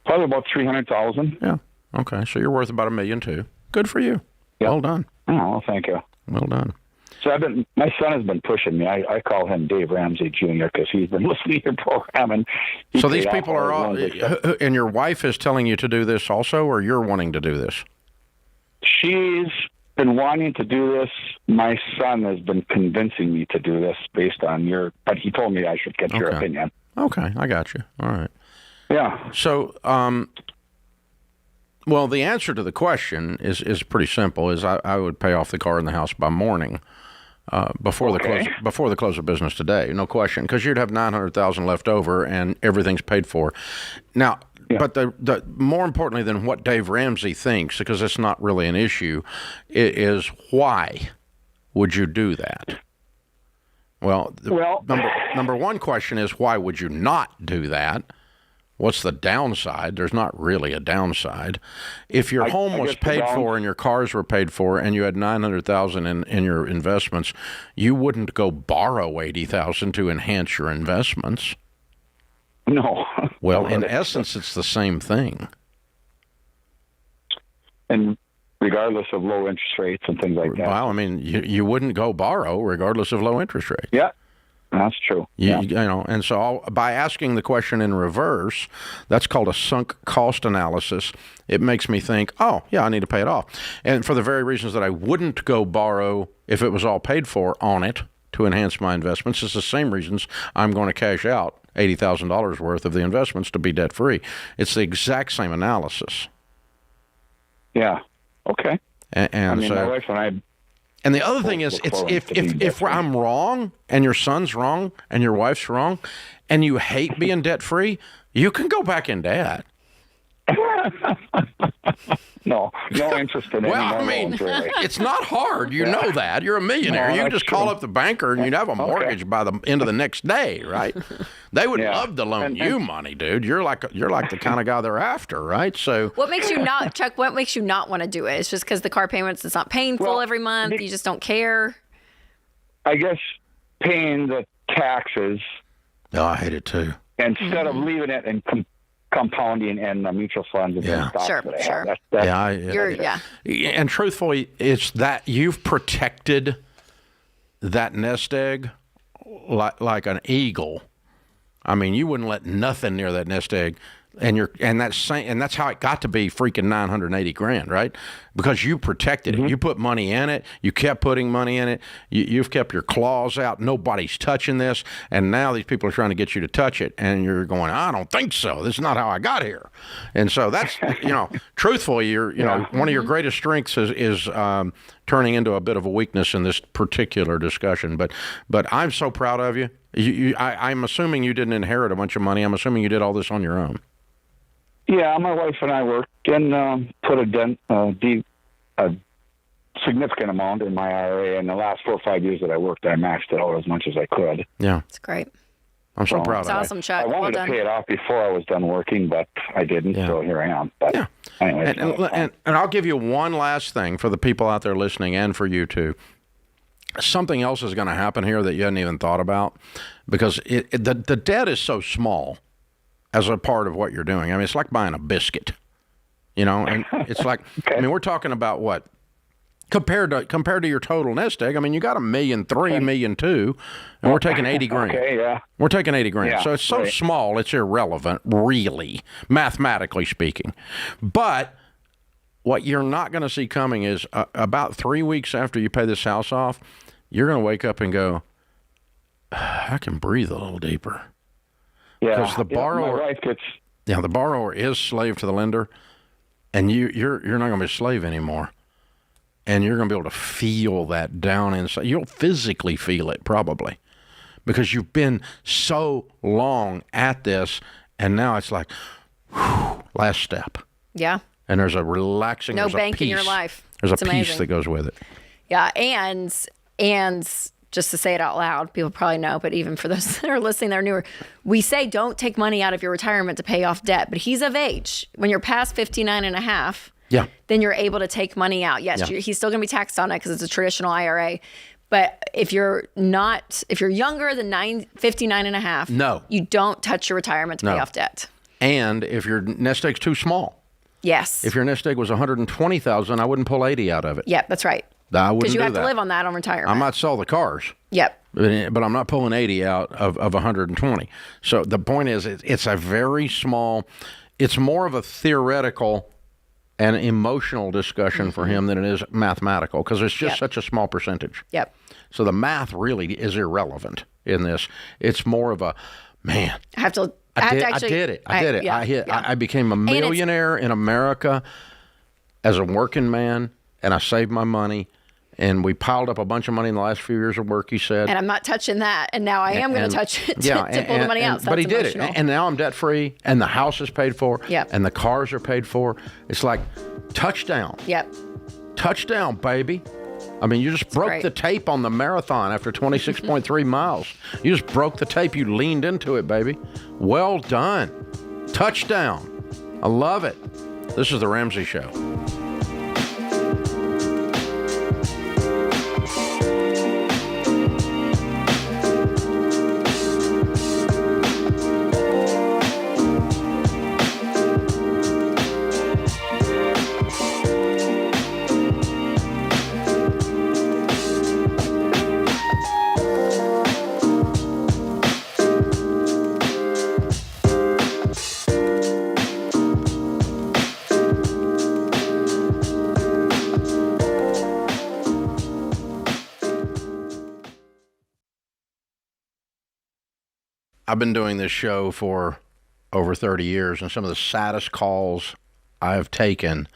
Probably about $300,000. Yeah. Okay. So you're worth about $1 million too. Good for you. Yep. Well done. Oh, well, thank you. Well done. So my son has been pushing me. I call him Dave Ramsey Jr. because he's been listening to your program. And so these people are all, and your wife is telling you to do this also, or you're wanting to do this? She's been wanting to do this. My son has been convincing me to do this based on but he told me I should get your opinion. Okay, I got you. All right. Yeah. So, well, the answer to the question is pretty simple. Is I would pay off the car and the house by morning, before the close of business today, no question, because you'd have $900,000 left over and everything's paid for. Now, but the more importantly than what Dave Ramsey thinks, because it's not really an issue, is why would you do that? Well, number one question is why would you not do that? What's the downside? There's not really a downside. If your home was paid for and your cars were paid for and you had $900,000 in your investments, you wouldn't go borrow $80,000 to enhance your investments. No. Well, in essence, it's the same thing. And regardless of low interest rates and things like that. Well, I mean, you wouldn't go borrow regardless of low interest rates. Yeah. That's true. You know, and so by asking the question in reverse, that's called a sunk cost analysis. It makes me think, oh, yeah, I need to pay it off. And for the very reasons that I wouldn't go borrow if it was all paid for on it to enhance my investments, it's the same reasons I'm going to cash out $80,000 worth of the investments to be debt-free. It's the exact same analysis. Yeah. Okay. And I mean, my wife and I... And the other thing is, it's if I'm wrong and your son's wrong and your wife's wrong and you hate being debt-free, you can go back in debt. No interest in it. Well, I mean, it's not hard. You know that. You're a millionaire. You just call up the banker and you'd have a mortgage by the end of the next day, right? They would love to loan you money, dude. You're like the kind of guy they're after, right? So what makes you not, Chuck, what makes you not want to do it? It's just because the car payments, it's not painful every month. You just don't care. I guess paying the taxes. Oh, I hate it too. Instead of leaving it and compounding and mutual funds and stocks. Sure. And truthfully, it's that you've protected that nest egg like an eagle. I mean, you wouldn't let nothing near that nest egg, and that's how it got to be freaking $980,000, right? Because you protected it. You put money in it. You kept putting money in it. You've kept your claws out. Nobody's touching this. And now these people are trying to get you to touch it. And you're going, I don't think so. This is not how I got here. And so that's, truthfully, one of your greatest strengths is turning into a bit of a weakness in this particular discussion. But I'm so proud of you. I'm assuming you didn't inherit a bunch of money. I'm assuming you did all this on your own. Yeah, my wife and I worked and put a significant amount in my IRA. In the last 4 or 5 years that I worked, I maxed it out as much as I could. Yeah. That's great. I'm so proud of it. That's awesome, Chuck. I wanted to pay it off before I was done working, but I didn't, so here I am. But anyway. And I'll give you one last thing for the people out there listening and for you too. Something else is going to happen here that you hadn't even thought about, because the debt is so small as a part of what you're doing. I mean, it's like buying a biscuit, and it's like, I mean, we're talking about what? Compared to your total nest egg, I mean, you got $1.3 million, $1.2 million, and we're taking $80,000. Okay, yeah. We're taking $80,000. Yeah, so it's so small, it's irrelevant, really, mathematically speaking. But what you're not going to see coming is about 3 weeks after you pay this house off, you're going to wake up and go, I can breathe a little deeper. Yeah, because the borrower, my wife gets. Yeah, the borrower is slave to the lender, and you're not going to be a slave anymore. And you're going to be able to feel that down inside. You'll physically feel it probably because you've been so long at this, and now it's like, whew, last step. Yeah. And there's a relaxing, No there's bank a peace. in your life. There's It's a peace amazing. that goes with it. Yeah, and just to say it out loud, people probably know, but even for those that are listening, they're newer, we say don't take money out of your retirement to pay off debt, but he's of age. When you're past 59 and a half, Yeah. then you're able to take money out. Yes, Yeah. he's still going to be taxed on it because it's a traditional IRA. But if you're younger than 59 and a half, No. you don't touch your retirement to pay No. off debt. And if your nest egg's too small, Yes. if your nest egg was $120,000, I wouldn't pull 80 out of it. Yep, that's right. I wouldn't Because you do have that. to live on that on retirement. I might sell the cars. Yep. But I'm not pulling 80 out of 120. So the point is, it's a very small, it's more of a theoretical and emotional discussion for him than it is mathematical because it's just Yep. such a small percentage. Yep. So the math really is irrelevant in this. It's more of a, man, I have to I did actually. it. I became a it's- millionaire in America as a working man, and I saved my money. And we piled up a bunch of money in the last few years of work, he said. And I'm not touching that. And now I am going to touch it to pull the money out. So but he that's did emotional. it. And now I'm debt-free, and the house is paid for, Yep. and the cars are paid for. It's like touchdown. Yep. Touchdown, baby. I mean, you just broke great. the tape on the marathon after 26.3 miles. You just broke the tape. You leaned into it, baby. Well done. Touchdown. I love it. This is The Ramsey Show. I've been doing this show for over 30 years, and some of the saddest calls I've taken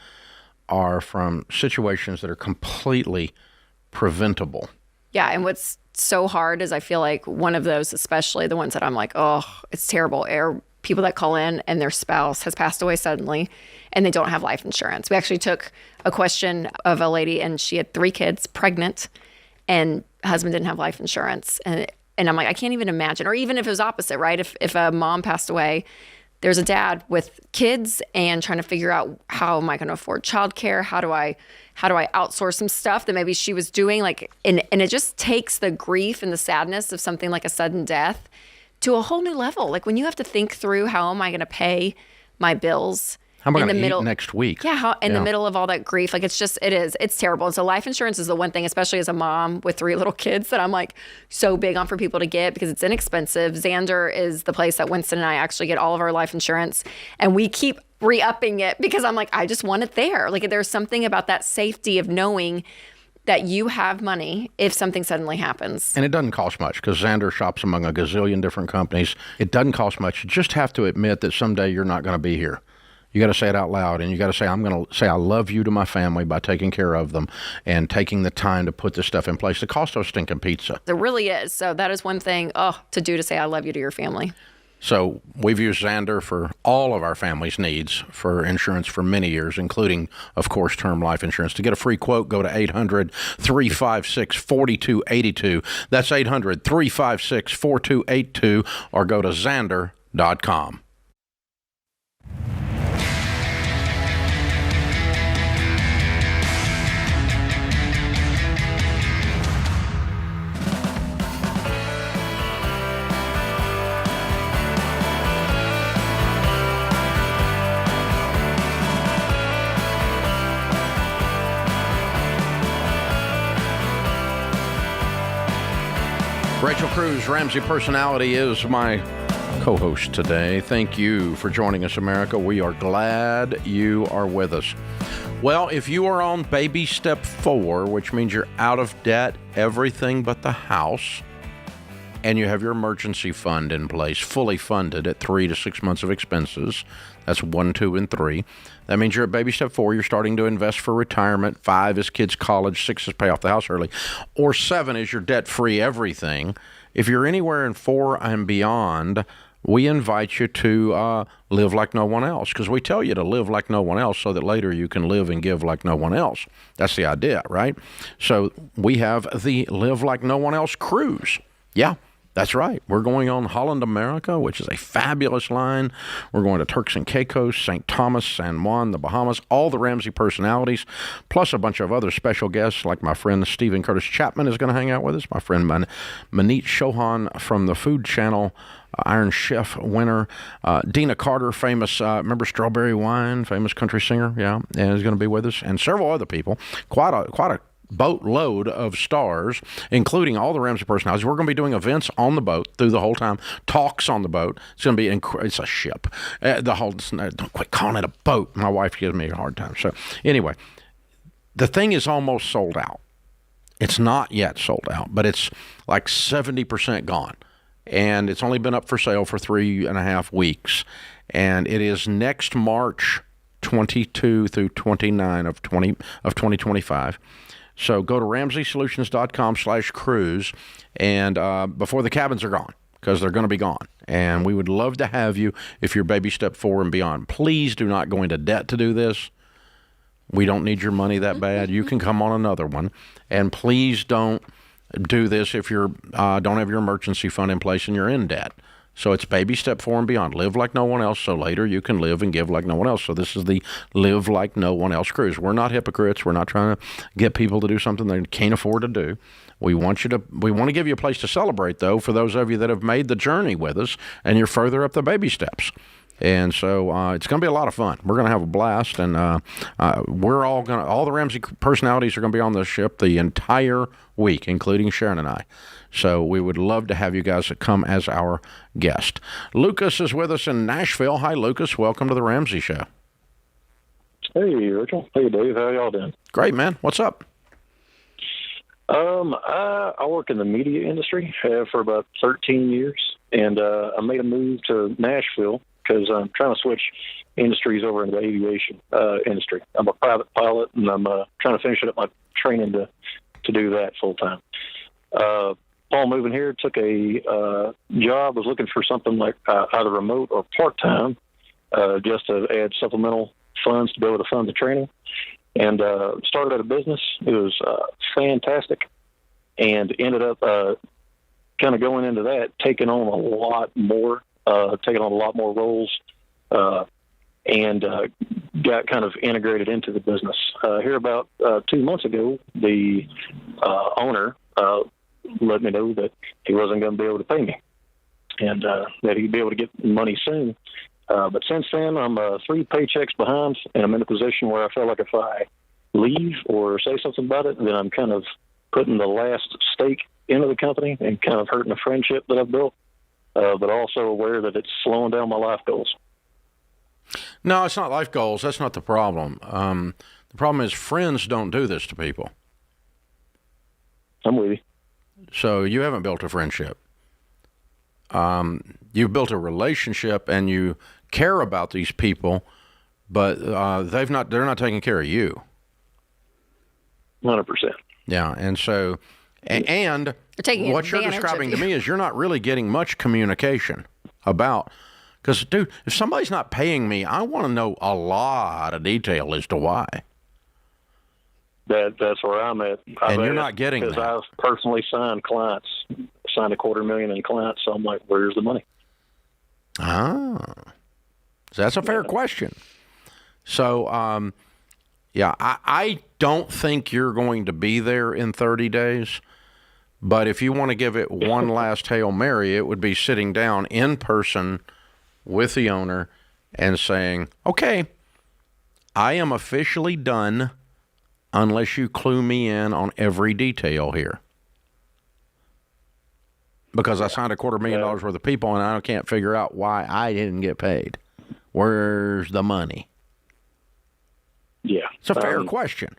are from situations that are completely preventable. Yeah. And what's so hard is I feel like one of those, especially the ones that I'm like, oh, it's terrible, are people that call in and their spouse has passed away suddenly and they don't have life insurance. We actually took a question of a lady and she had 3 kids, pregnant, and husband didn't have life insurance. And I'm like, I can't even imagine. Or even if it was opposite, right? If a mom passed away, there's a dad with kids and trying to figure out, how am I going to afford childcare? How do I outsource some stuff that maybe she was doing? Like, and it just takes the grief and the sadness of something like a sudden death to a whole new level. Like when you have to think through, how am I going to pay my bills? How am I in going the to middle eat next week? Yeah, in the middle of all that grief. Like it's terrible. And so life insurance is the one thing, especially as a mom with 3 little kids, that I'm like so big on for people to get because it's inexpensive. Xander is the place that Winston and I actually get all of our life insurance, and we keep re-upping it because I'm like, I just want it there. Like there's something about that safety of knowing that you have money if something suddenly happens. And it doesn't cost much because Xander shops among a gazillion different companies. It doesn't cost much. You just have to admit that someday you're not going to be here. You got to say it out loud, and you got to say, I'm going to say I love you to my family by taking care of them and taking the time to put this stuff in place. It costs us stinking pizza. There really is. So that is one thing to do, to say I love you to your family. So we've used Xander for all of our family's needs for insurance for many years, including, of course, term life insurance. To get a free quote, go to 800-356-4282. That's 800-356-4282, or go to Xander.com. Rachel Cruze, Ramsey Personality, is my co-host today. Thank you for joining us, America. We are glad you are with us. Well, if you are on baby step 4, which means you're out of debt, everything but the house, and you have your emergency fund in place, fully funded at 3 to 6 months of expenses. That's 1, 2, and 3. That means you're at baby step 4. You're starting to invest for retirement. 5 is kids' college. 6 is pay off the house early. Or 7 is your debt-free everything. If you're anywhere in 4 and beyond, we invite you to live like no one else, because we tell you to live like no one else so that later you can live and give like no one else. That's the idea, right? So we have the Live Like No One Else cruise. Yeah. That's right. We're going on Holland America, which is a fabulous line. We're going to Turks and Caicos, St. Thomas, San Juan, the Bahamas, all the Ramsey personalities, plus a bunch of other special guests, like my friend Stephen Curtis Chapman is going to hang out with us, my friend Manit Chauhan from the Food Channel, Iron Chef winner, Dina Carter, famous, remember Strawberry Wine, famous country singer, yeah, and is going to be with us, and several other people. Quite a boatload of stars, including all the Ramsey personalities. We're going to be doing events on the boat through the whole time, talks on the boat. It's going to be it's a ship. Don't quit calling it a boat. My wife gives me a hard time. So anyway, the thing is almost sold out. It's not yet sold out, but it's like 70% gone. And it's only been up for sale for 3.5 weeks. And it is next March 22 through 29 of 2025. So go to RamseySolutions.com/cruise, and before the cabins are gone, because they're going to be gone. And we would love to have you if you're baby step 4 and beyond. Please do not go into debt to do this. We don't need your money that bad. You can come on another one. And please don't do this if you don't have your emergency fund in place and you're in debt. So it's baby step 4 and beyond. Live like no one else, so later you can live and give like no one else. So this is the Live Like No One Else cruise. We're not hypocrites. We're not trying to get people to do something they can't afford to do. We want to give you a place to celebrate, though, for those of you that have made the journey with us and you're further up the baby steps. And so it's going to be a lot of fun. We're going to have a blast, and all the Ramsey personalities are going to be on this ship the entire week, including Sharon and I. So we would love to have you guys come as our guest. Lucas is with us in Nashville. Hi, Lucas. Welcome to the Ramsey Show. Hey, Rachel. Hey, Dave. How y'all doing? Great, man. What's up? I work in the media industry for about 13 years, and I made a move to Nashville because I'm trying to switch industries over into the aviation industry. I'm a private pilot, and I'm trying to finish up my training to do that full time. Paul moving here, took a job, was looking for something like either remote or part-time, just to add supplemental funds to be able to fund the training, and started at a business. It was fantastic, and ended up kind of going into that, taking on a lot more roles, and got kind of integrated into the business. Here about 2 months ago, the owner let me know that he wasn't going to be able to pay me, and that he'd be able to get money soon. But since then, I'm 3 paychecks behind, and I'm in a position where I feel like if I leave or say something about it, then I'm kind of putting the last stake into the company and kind of hurting a friendship that I've built, but also aware that it's slowing down my life goals. No, it's not life goals. That's not the problem. The problem is friends don't do this to people. I'm with you. So you haven't built a friendship. You've built a relationship, and you care about these people, but they're not taking care of you. 100%. Yeah, and so, and what you're describing to me is you're not really getting much communication about, because, dude, if somebody's not paying me, I want to know a lot of detail as to why. That's where I'm at. And you're not getting that. Because I've personally signed $250,000 in clients, so I'm like, where's the money? So that's a fair question. So, I don't think you're going to be there in 30 days, but if you want to give it one last Hail Mary, it would be sitting down in person with the owner and saying, okay, I am officially done unless you clue me in on every detail here. because I signed $250,000 worth of people, and I can't figure out why I didn't get paid. Where's the money? Yeah, It's a fair question.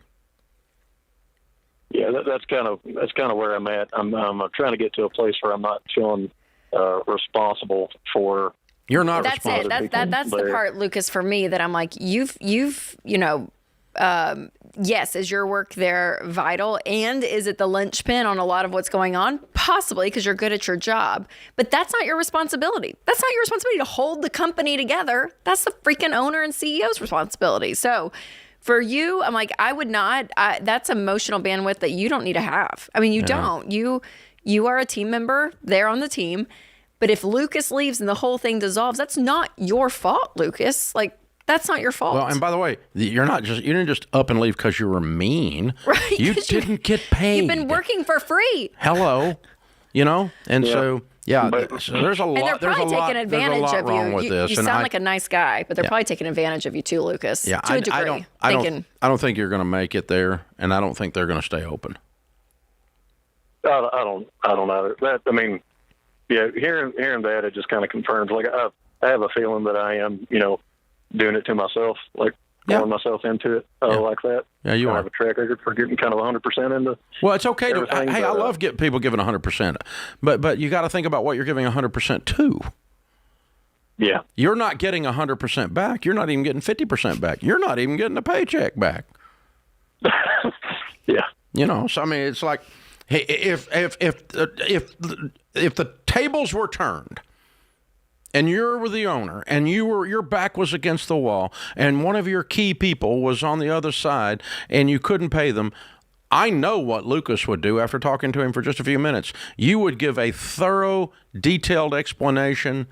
Yeah, that's kind of where I'm at. I'm trying to get to a place where I'm not feeling responsible for. You're not That's it. responsible. That's the part, Lucas, for me that I'm like, you've yes, is your work there vital, and is it the linchpin on a lot of what's going on? Possibly, because you're good at your job, but that's not your responsibility. That's not your responsibility to hold the company together. That's the freaking owner and CEO's responsibility. So for you, I'm like, I would not. That's emotional bandwidth that you don't need to have. I mean, you don't. You are a team member there on the team, but if Lucas leaves and the whole thing dissolves, that's not your fault, Lucas. Like, that's not your fault. Well, and by the way, you didn't just up and leave because you were mean. Right? You didn't get paid. You've been working for free. Hello, and so. Yeah, so there's a lot. And they're probably taking advantage of wrong you. With this. You sound like a nice guy, but they're probably taking advantage of you too, Lucas. Yeah, to a degree. I don't think you're going to make it there, and I don't think they're going to stay open. I don't either. Hearing that, it just kind of confirms. Like I have a feeling that I am, doing it to myself, like throwing myself into it like that. Yeah, you I are. have a track record for getting kind of 100% into. Well, it's okay to. everything, Hey, I love people giving 100%, but you got to think about what you're giving 100% to. Yeah, you're not getting 100% back. You're not even getting 50% back. You're not even getting a paycheck back. Yeah. So I mean, it's like, hey, if the tables were turned, and you were the owner, and your back was against the wall, and one of your key people was on the other side, and you couldn't pay them, I know what Lucas would do after talking to him for just a few minutes. You would give a thorough, detailed explanation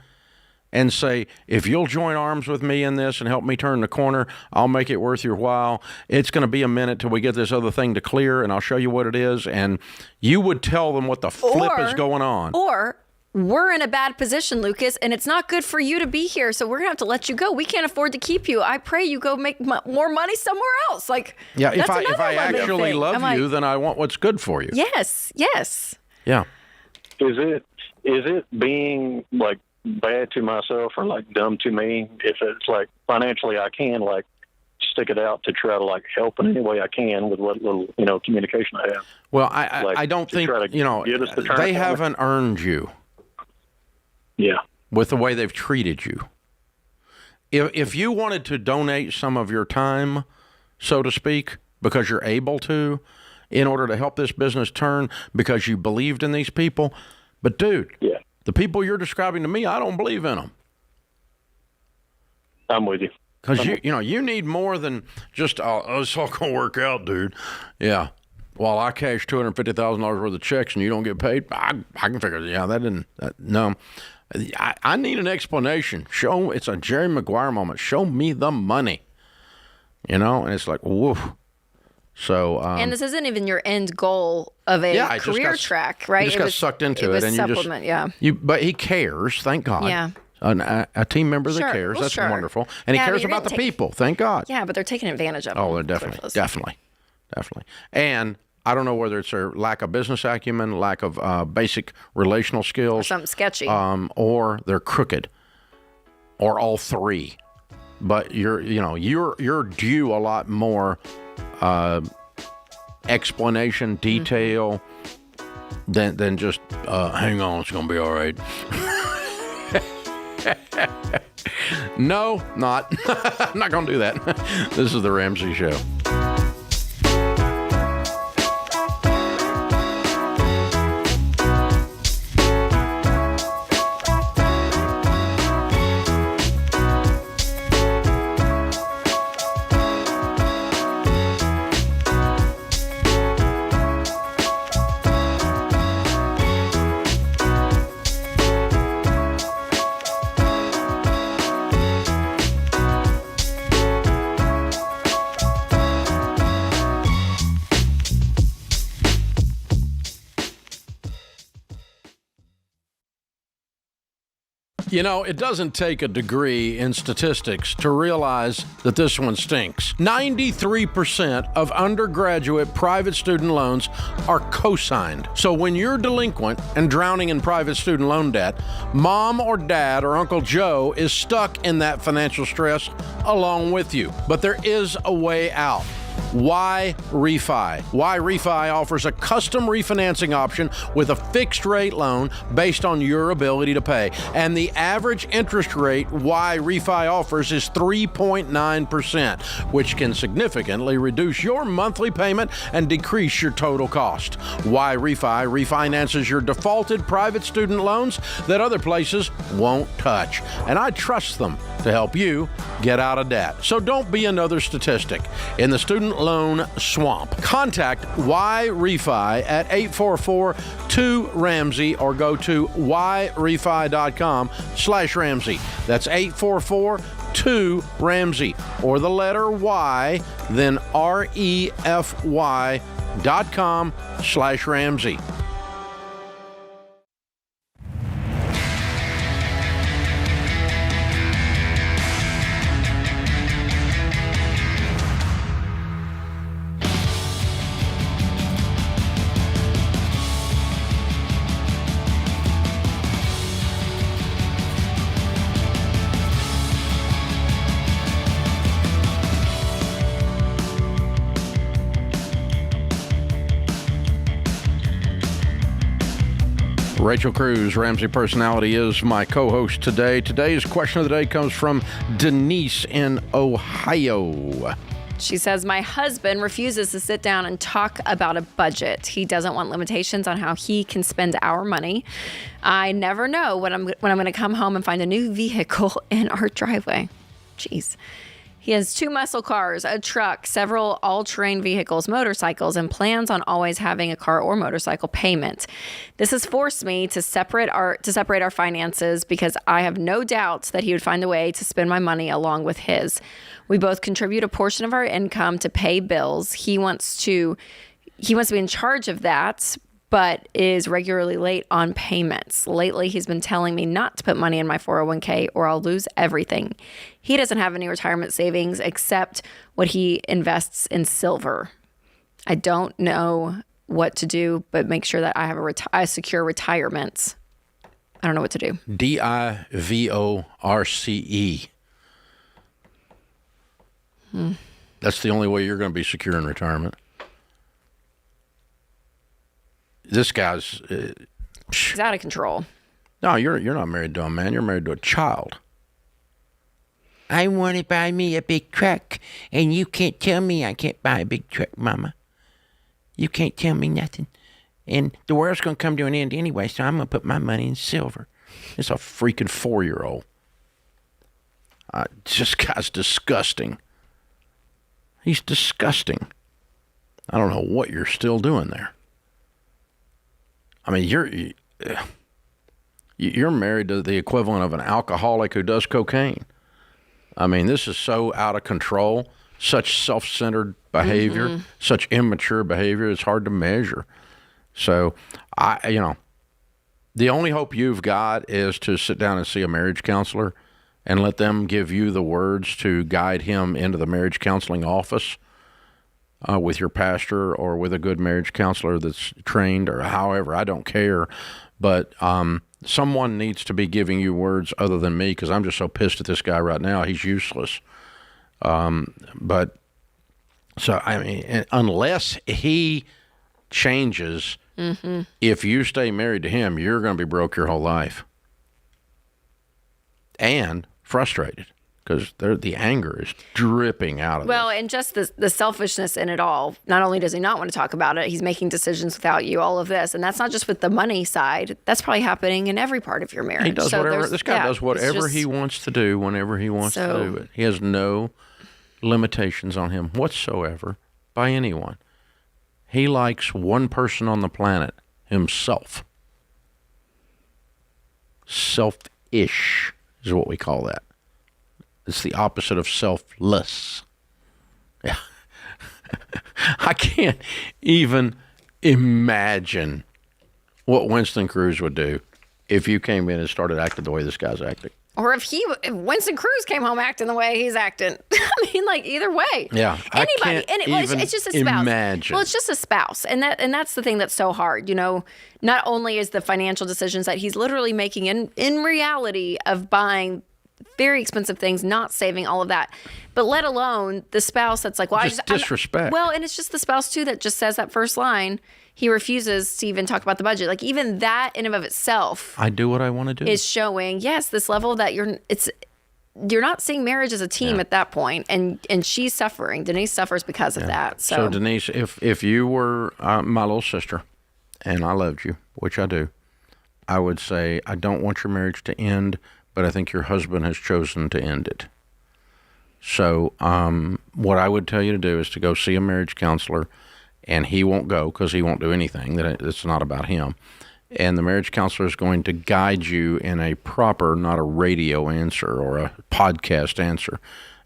and say, if you'll join arms with me in this and help me turn the corner, I'll make it worth your while. It's going to be a minute till we get this other thing to clear, and I'll show you what it is. And you would tell them what the flip is going on. Or we're in a bad position, Lucas, and it's not good for you to be here, so we're going to have to let you go. We can't afford to keep you. I pray you go make more money somewhere else. Like, yeah, if I actually love you, then I want what's good for you. Yes. Yeah. Is it being like bad to myself or like dumb to me if it's like financially I can like stick it out to try to like help in any way I can with what little communication I have? Well, I don't think they haven't earned you. Yeah. With the way they've treated you. If you wanted to donate some of your time, so to speak, because you're able to, in order to help this business turn, because you believed in these people, but dude, the people you're describing to me, I don't believe in them. I'm with you. Because you need more than just, it's all going to work out, dude. Yeah. While I cash $250,000 worth of checks and you don't get paid, I can figure no. I need an explanation. It's a Jerry Maguire moment. Show me the money. And it's like, woof. So, and this isn't even your end goal of a career track, right? You just got sucked into it, and supplement, But he cares, thank God. Yeah. A team member that cares. Well, that's wonderful, and he cares about the people. Thank God. Yeah, but they're taking advantage of. Oh, they're definitely. And I don't know whether it's their lack of business acumen, lack of basic relational skills, or something sketchy, or they're crooked, or all three. But you're due a lot more explanation, detail than just hang on, it's gonna be all right. No, not. I'm not gonna do that. This is the Ramsey Show. You know, it doesn't take a degree in statistics to realize that this one stinks. 93% of undergraduate private student loans are co-signed. So when you're delinquent and drowning in private student loan debt, mom or dad or Uncle Joe is stuck in that financial stress along with you. But there is a way out. Why Refi? Why Refi offers a custom refinancing option with a fixed rate loan based on your ability to pay. And the average interest rate Why Refi offers is 3.9%, which can significantly reduce your monthly payment and decrease your total cost. Why Refi refinances your defaulted private student loans that other places won't touch. And I trust them to help you get out of debt. So don't be another statistic in the student loan swamp. Contact Why Refi at 844-2-RAMSEY or go to whyrefi.com/Ramsey. That's 844-2-RAMSEY or the letter Y, then REFY.com/Ramsey. Rachel Cruze, Ramsey Personality, is my co-host today. Today's question of the day comes from Denise in Ohio. She says, my husband refuses to sit down and talk about a budget. He doesn't want limitations on how he can spend our money. I never know when I'm going to come home and find a new vehicle in our driveway. Jeez. He has 2 muscle cars, a truck, several all-terrain vehicles, motorcycles, and plans on always having a car or motorcycle payment. This has forced me to separate our finances because I have no doubts that he would find a way to spend my money along with his. We both contribute a portion of our income to pay bills. He wants to be in charge of that, but is regularly late on payments. Lately, he's been telling me not to put money in my 401k or I'll lose everything. He doesn't have any retirement savings except what he invests in silver. I don't know what to do, but make sure that I have a secure retirement. I don't know what to do. DIVORCE. That's the only way you're going to be secure in retirement. This guy's... he's out of control. No, you're not married to a man. You're married to a child. I want to buy me a big truck, and you can't tell me I can't buy a big truck, Mama. You can't tell me nothing. And the world's going to come to an end anyway, so I'm going to put my money in silver. It's a freaking 4-year-old. This guy's disgusting. He's disgusting. I don't know what you're still doing there. I mean, you're married to the equivalent of an alcoholic who does cocaine. I mean, this is so out of control, such self-centered behavior, such immature behavior, it's hard to measure. So, the only hope you've got is to sit down and see a marriage counselor and let them give you the words to guide him into the marriage counseling office with your pastor or with a good marriage counselor that's trained or however. I don't care. But someone needs to be giving you words other than me because I'm just so pissed at this guy right now. He's useless. But so, I mean, unless he changes, if you stay married to him, you're going to be broke your whole life. And frustrated because the anger is dripping out of Well, and just the selfishness in it all. Not only does he not want to talk about it, he's making decisions without you, all of this. And that's not just with the money side. That's probably happening in every part of your marriage. He does whatever. This guy does whatever he wants to do whenever he wants to do it. He has no limitations on him whatsoever by anyone. He likes one person on the planet, himself. Selfish is what we call that. It's the opposite of selfless. Yeah. I can't even imagine what Winston Cruz would do if you came in and started acting the way this guy's acting. Or if Winston Cruz came home acting the way he's acting. I mean, like, either way. Yeah. Anybody. It's just a spouse. Imagine. Well, it's just a spouse. And that's the thing that's so hard. You know, not only is the financial decisions that he's literally making in reality of buying very expensive things, not saving all of that, but let alone the spouse that's like, well, disrespect. Well, and it's just the spouse too that just says that first line. He refuses to even talk about the budget. Like, even that in and of itself, I do what I want to do, is showing, yes, this level that you're not seeing marriage as a team at that point, and she's suffering. Denise suffers because of that. So Denise, if you were my little sister, and I loved you, which I do, I would say I don't want your marriage to end, but I think your husband has chosen to end it. So what I would tell you to do is to go see a marriage counselor. And he won't go because he won't do anything. That it's not about him. And the marriage counselor is going to guide you in a proper, not a radio answer or a podcast answer,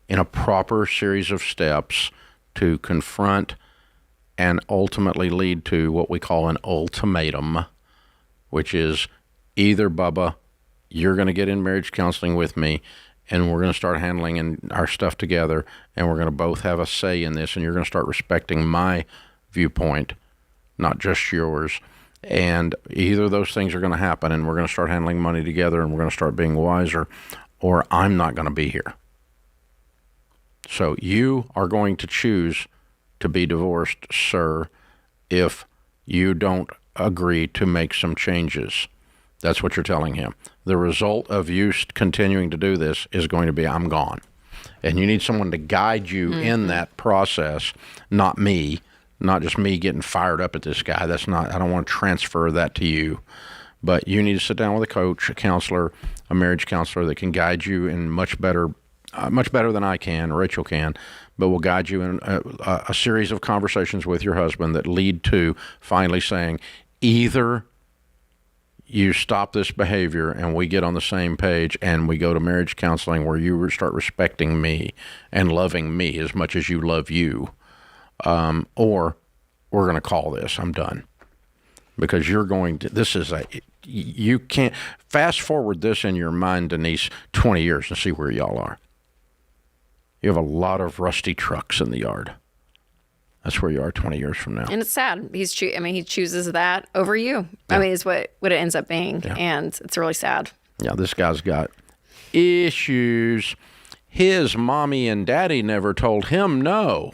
in a proper series of steps to confront and ultimately lead to what we call an ultimatum, which is either, Bubba, you're going to get in marriage counseling with me, and we're going to start handling our stuff together, and we're going to both have a say in this, and you're going to start respecting my viewpoint, not just yours. And either of those things are going to happen, and we're going to start handling money together, and we're going to start being wiser, or I'm not going to be here. So you are going to choose to be divorced, sir, if you don't agree to make some changes. That's what you're telling him. The result of you continuing to do this is going to be, I'm gone. And you need someone to guide you in that process, not me. Not just me getting fired up at this guy. I don't want to transfer that to you. But you need to sit down with a coach, a counselor, a marriage counselor that can guide you in much better than I can, Rachel can, but will guide you in a series of conversations with your husband that lead to finally saying, either you stop this behavior and we get on the same page and we go to marriage counseling where you start respecting me and loving me as much as you love you, or we're going to call this. I'm done. Because you can't fast forward this in your mind, Denise, 20 years and see where y'all are. You have a lot of rusty trucks in the yard. That's where you are 20 years from now. And it's sad. He chooses that over you. Yeah. I mean, is what it ends up being. Yeah. And it's really sad. Yeah, this guy's got issues. His mommy and daddy never told him no.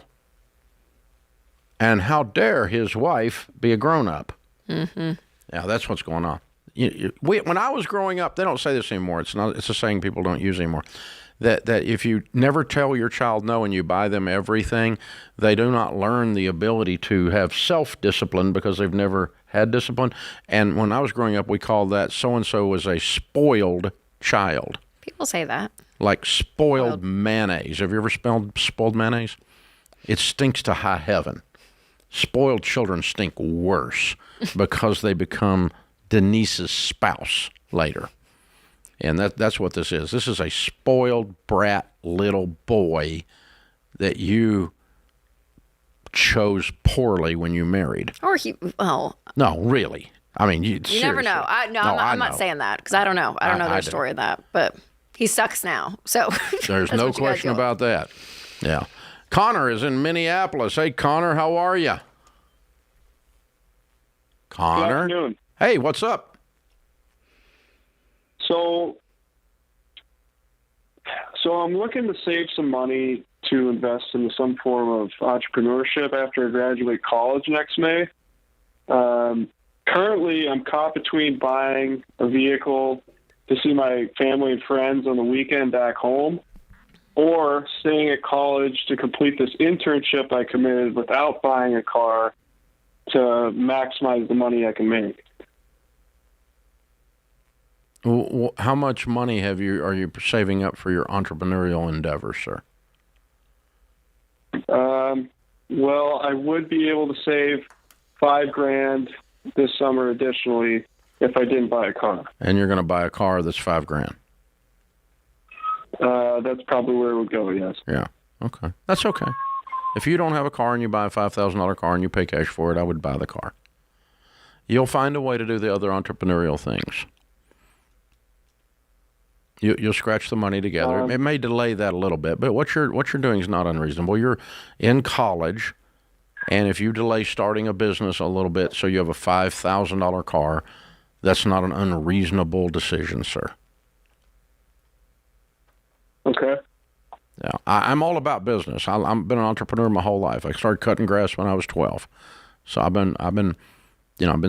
And how dare his wife be a grown-up? Mm-hmm. Yeah, that's what's going on. When I was growing up, they don't say this anymore. It's a saying people don't use anymore. That if you never tell your child no and you buy them everything, they do not learn the ability to have self-discipline because they've never had discipline. And when I was growing up, we called that so-and-so was a spoiled child. People say that. Like spoiled mayonnaise. Have you ever smelled spoiled mayonnaise? It stinks to high heaven. Spoiled children stink worse because they become Denise's spouse later. And that's what this is. This is a spoiled brat little boy that you chose poorly when you married. Or No, really. I mean, you never know. I'm not saying that because I don't know. I don't know the story of that. But he sucks now. So there's no question about that. Yeah. Connor is in Minneapolis. Hey, Connor, how are you? Connor? Good afternoon. Hey, what's up? So I'm looking to save some money to invest in some form of entrepreneurship after I graduate college next May. Currently, I'm caught between buying a vehicle to see my family and friends on the weekend back home, or staying at college to complete this internship I committed without buying a car to maximize the money I can make. How much money are you saving up for your entrepreneurial endeavor, sir? Well, I would be able to save $5,000 this summer additionally if I didn't buy a car. And you're going to buy a car that's $5,000. That's probably where it would go, yes. Yeah. Okay. That's okay. If you don't have a car and you buy a $5,000 car and you pay cash for it, I would buy the car. You'll find a way to do the other entrepreneurial things. You'll scratch the money together. It may delay that a little bit, but what you're doing is not unreasonable. You're in college, and if you delay starting a business a little bit so you have a $5,000 car, that's not an unreasonable decision, sir. Okay. Yeah, I'm all about business. I've been an entrepreneur my whole life. I started cutting grass when I was 12, so I've been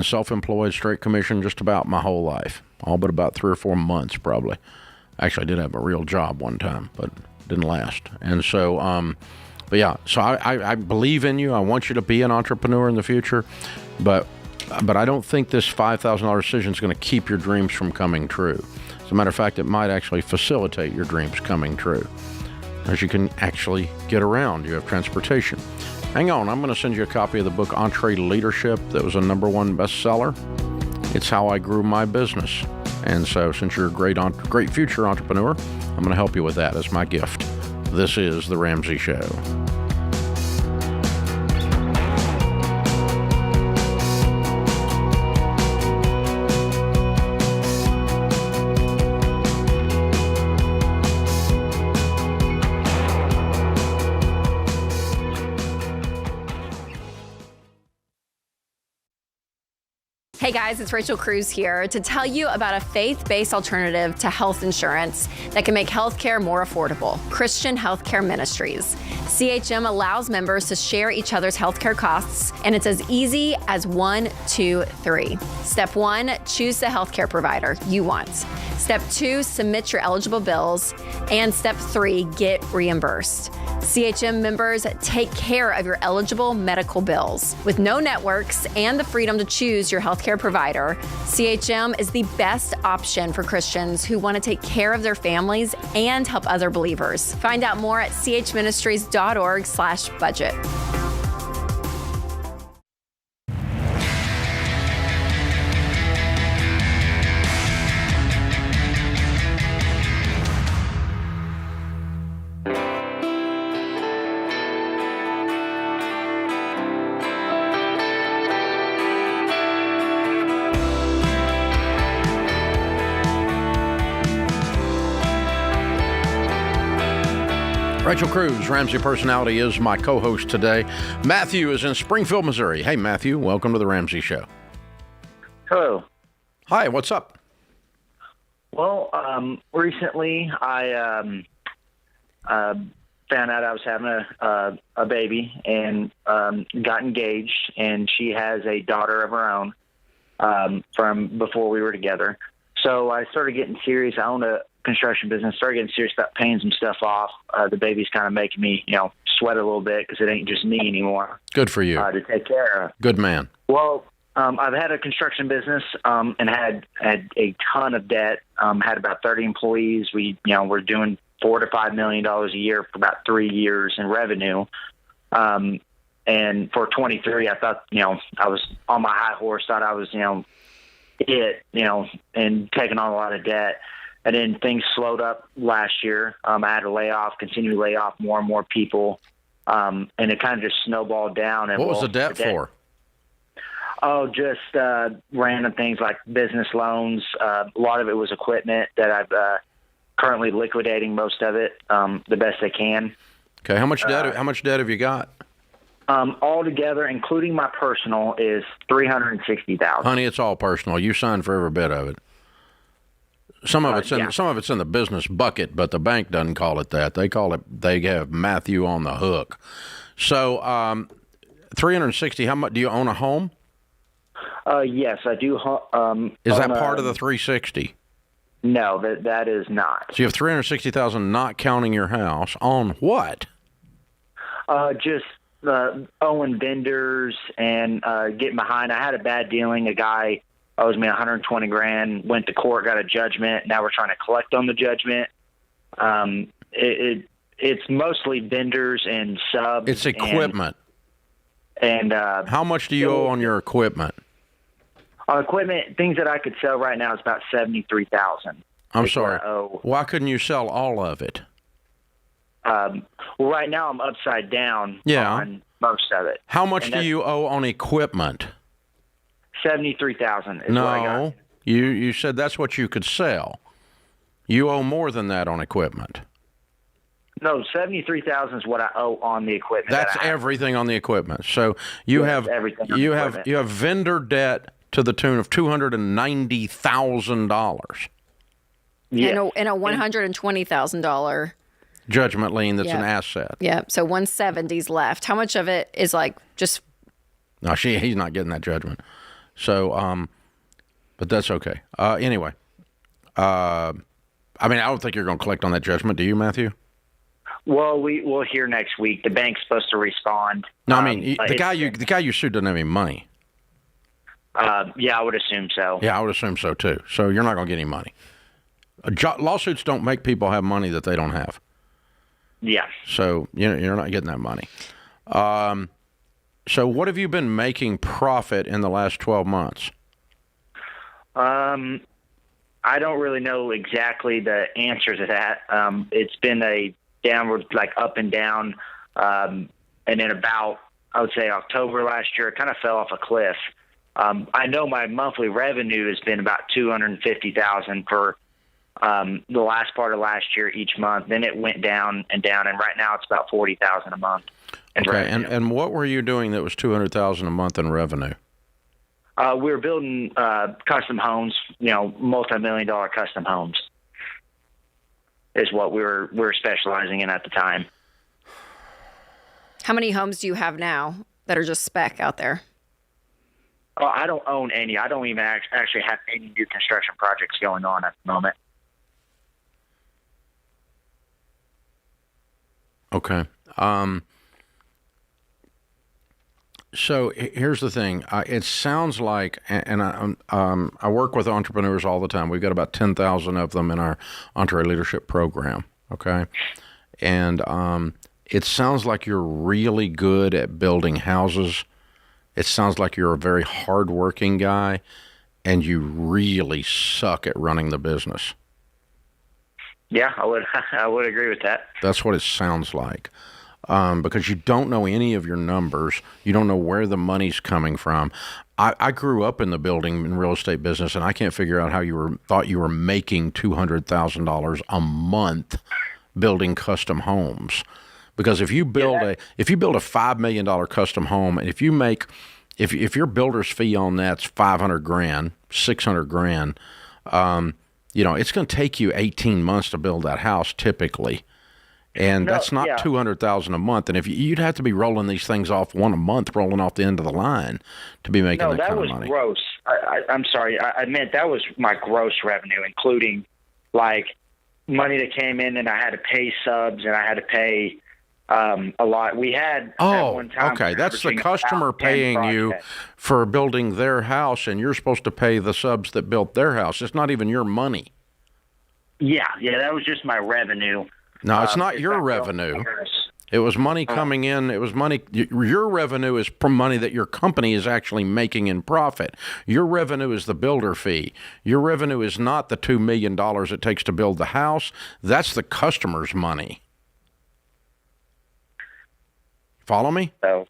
self-employed, straight commission just about my whole life, all but about 3 or 4 months probably. Actually, I did have a real job one time, but didn't last. And so, but yeah, so I believe in you. I want you to be an entrepreneur in the future, but I don't think this $5,000 decision is going to keep your dreams from coming true. As a matter of fact, it might actually facilitate your dreams coming true, as you can actually get around. You have transportation. Hang on, I'm going to send you a copy of the book Entree Leadership that was a #1 bestseller. It's how I grew my business. And so since you're a great future entrepreneur, I'm going to help you with that as my gift. This is The Ramsey Show. Hey guys, it's Rachel Cruze here to tell you about a faith-based alternative to health insurance that can make healthcare more affordable. Christian Healthcare Ministries. CHM allows members to share each other's healthcare costs, and it's as easy as 1, 2, 3. Step 1, choose the healthcare provider you want. Step 2, submit your eligible bills. And Step 3, get reimbursed. CHM members take care of your eligible medical bills. With no networks and the freedom to choose your healthcare provider, CHM is the best option for Christians who want to take care of their families and help other believers. Find out more at chministries.org/budget. Rachel Cruze, Ramsey Personality, is my co-host today. Matthew is in Springfield, Missouri. Hey, Matthew, welcome to the Ramsey Show. Hello. Hi, what's up? Well, recently I found out I was having a baby and got engaged, and she has a daughter of her own from before we were together. So I started getting serious. I own a construction business, started getting serious about paying some stuff off. The baby's kind of making me, sweat a little bit because it ain't just me anymore. Good for you. To take care of. Good man. Well, I've had a construction business and had a ton of debt. Had about 30 employees. We're doing $4 to $5 million a year for about 3 years in revenue. And for 23, I thought, I was on my high horse, thought I was, and taking on a lot of debt. And then things slowed up last year. I had to continue to lay off more and more people. And it kind of just snowballed down. And what was the debt for? Oh, just random things like business loans. A lot of it was equipment that I've currently liquidating most of it the best I can. Okay, how much debt have you got? Altogether, including my personal, is $360,000. Honey, it's all personal. You signed for every bit of it. Some of it's in the business bucket, but the bank doesn't call it that. They have Matthew on the hook. So, 360. How much do you own a home? Yes, I do. Is that part of the 360? No, that is not. So you have $360,000, not counting your house. On what? Just owing vendors and getting behind. I had a bad dealing. A guy owes me $120,000. Went to court, got a judgment. Now we're trying to collect on the judgment. It's mostly vendors and subs. It's equipment. And how much do you owe on your equipment? On equipment, things that I could sell right now is about $73,000. I'm sorry. Why couldn't you sell all of it? Well, right now I'm upside down on most of it. How much do you owe on equipment? $73,000 is no, what I got. You said that's what you could sell. You owe more than that on equipment. No, $73,000 is what I owe on the equipment. That's everything on the equipment. So you have everything. You have vendor debt to the tune of $290,000. Yeah. And a $120,000 judgment lien that's an asset. Yeah. So 170's left. How much of it is like just? No, he's not getting that judgment. So, but that's okay. Anyway, I don't think you're going to collect on that judgment. Do you, Matthew? Well, we'll hear next week. The bank's supposed to respond. No, the guy you sued doesn't have any money. Yeah, I would assume so. Yeah, I would assume so too. So you're not going to get any money. Lawsuits don't make people have money that they don't have. Yeah. So you're not getting that money. So what have you been making profit in the last 12 months? I don't really know exactly the answer to that. It's been a downward, like up and down. And then about, I would say October last year, it kind of fell off a cliff. I know my monthly revenue has been about $250,000 for the last part of last year each month. Then it went down and down, and right now it's about $40,000 a month. Okay, and what were you doing that was $200,000 a month in revenue? We were building custom homes, multi-million-dollar custom homes is what we were specializing in at the time. How many homes do you have now that are just spec out there? I don't own any. I don't even actually have any new construction projects going on at the moment. Okay. So here's the thing. It sounds like, and I work with entrepreneurs all the time. We've got about 10,000 of them in our Entre Leadership program, okay? And it sounds like you're really good at building houses. It sounds like you're a very hardworking guy, and you really suck at running the business. Yeah, I would agree with that. That's what it sounds like. Because you don't know any of your numbers. You don't know where the money's coming from. I grew up in the building and real estate business, and I can't figure out how thought you were making $200,000 a month building custom homes. Because if you build a $5 million custom home, and if your builder's fee on that's $500,000, $600,000, it's going to take you 18 months to build that house typically. And that's not $200,000 a month. And if you'd have to be rolling these things off one a month, rolling off the end of the line to be making that kind of money. No, that was gross. I'm sorry. I meant that was my gross revenue, including like money that came in, and I had to pay subs, and I had to pay a lot. We had at one time, okay. That's the customer paying you for building their house, and you're supposed to pay the subs that built their house. It's not even your money. Yeah, that was just my revenue. No, it's not your revenue. It was money coming in. It was money. Your revenue is from money that your company is actually making in profit. Your revenue is the builder fee. Your revenue is not the $2 million it takes to build the house. That's the customer's money. Follow me? So,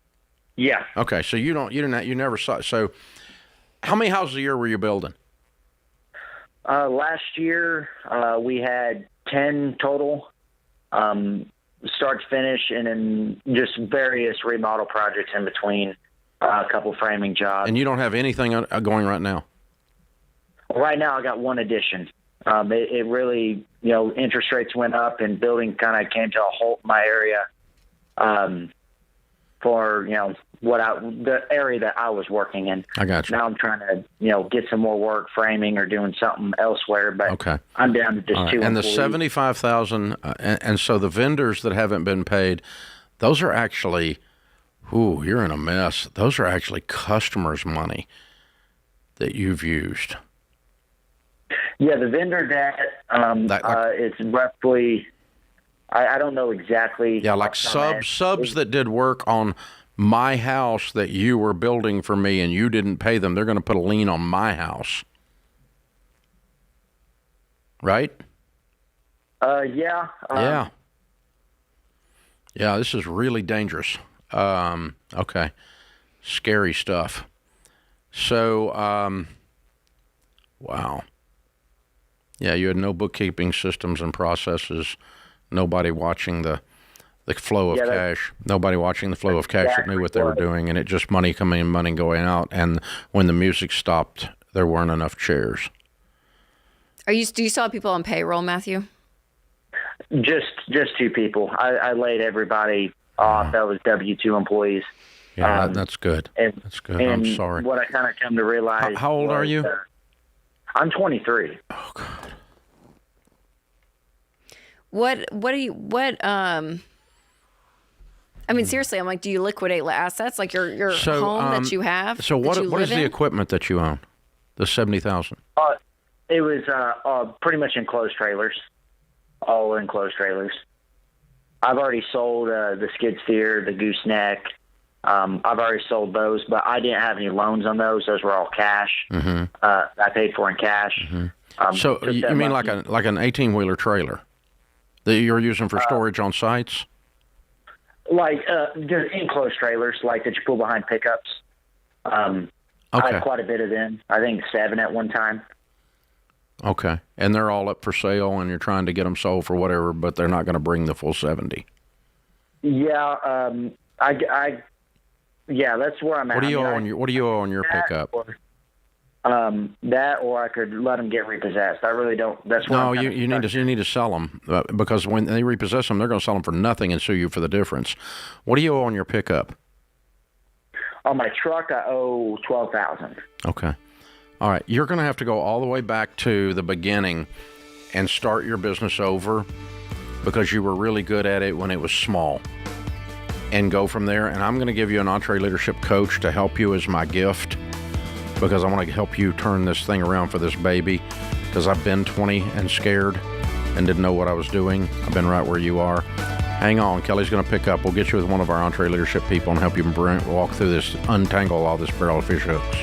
yeah. Okay, so you never saw. So, how many houses a year were you building? Last year we had 10 total. Start to finish, and then just various remodel projects in between, a couple framing jobs. And you don't have anything going right now? Right now I got one addition. It really, interest rates went up and building kind of came to a halt in my area for, the area that I was working in. I got you. Now I'm trying to, get some more work framing or doing something elsewhere, but okay. I'm down to just two. And the $75,000, and so the vendors that haven't been paid, those are actually, you're in a mess. Those are actually customers' money that you've used. Yeah, the vendor debt, it's roughly, I don't know exactly. Yeah, like subs that did work on my house that you were building for me and you didn't pay them, they're going to put a lien on my house. Right? Yeah. Yeah, this is really dangerous. Okay. Scary stuff. So, wow. Yeah, you had no bookkeeping systems and processes, nobody watching the flow of cash. Nobody watching the flow of cash that knew what they were doing, and it just money coming in, money going out. And when the music stopped, there weren't enough chairs. Do you still have people on payroll, Matthew? Just 2 people. I laid everybody off. That was W-2 employees. Yeah, that's good. That's good. I'm sorry. What I kind of come to realize. How old are you? I'm 23. Oh God. I mean, seriously, I'm like, do you liquidate assets like your home that you have? So what is the equipment that you own? The $70,000. It was pretty much enclosed trailers, all enclosed trailers. I've already sold the skid steer, the gooseneck. I've already sold those, but I didn't have any loans on those. Those were all cash. Mm-hmm. I paid for in cash. Mm-hmm. So you mean like an 18-wheeler trailer that you're using for storage on sites? Like they're enclosed trailers, like that you pull behind pickups. I had quite a bit of them. I think 7 at one time. Okay, and they're all up for sale, and you're trying to get them sold for whatever, but they're not going to bring the full 70. Yeah, yeah, that's where I'm at. What do you owe on your pickup? That, or I could let them get repossessed. I really don't. That's where no. You need to sell them because when they repossess them, they're going to sell them for nothing and sue you for the difference. What do you owe on your pickup? On my truck, I owe $12,000. Okay. All right. You're going to have to go all the way back to the beginning and start your business over because you were really good at it when it was small, and go from there. And I'm going to give you an EveryDollar coach to help you as my gift, because I want to help you turn this thing around for this baby, because I've been 20 and scared and didn't know what I was doing. I've been right where you are. Hang on. Kelly's going to pick up. We'll get you with one of our EveryDollar people and help you walk through this, untangle all this barrel of fish hooks.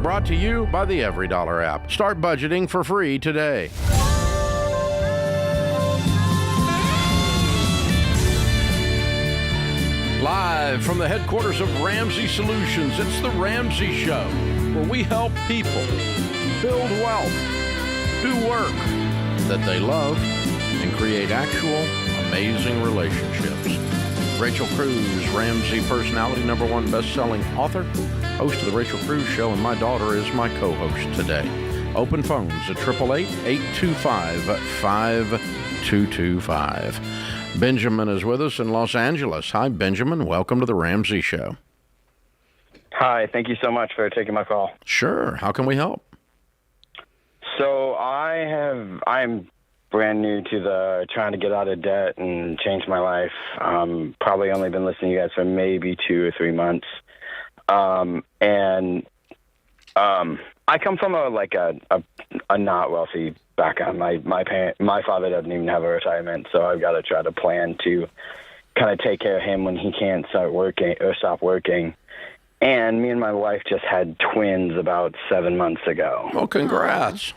Brought to you by the EveryDollar app. Start budgeting for free today. Live from the headquarters of Ramsey Solutions, it's the Ramsey Show, where we help people build wealth, do work that they love, and create actual amazing relationships. Rachel Cruze, Ramsey personality, #1 best-selling author, host of the Rachel Cruze Show, and my daughter is my co-host today. Open phones at 888-825-5225. Benjamin is with us in Los Angeles. Hi, Benjamin. Welcome to the Ramsey Show. Hi. Thank you so much for taking my call. Sure. How can we help? So I'm brand new to the trying to get out of debt and change my life. Probably only been listening to you guys for maybe 2 or 3 months. I come from a not wealthy background. My father doesn't even have a retirement, so I've got to try to plan to kind of take care of him when he can't stop working. And me and my wife just had twins about 7 months ago. Oh, congrats.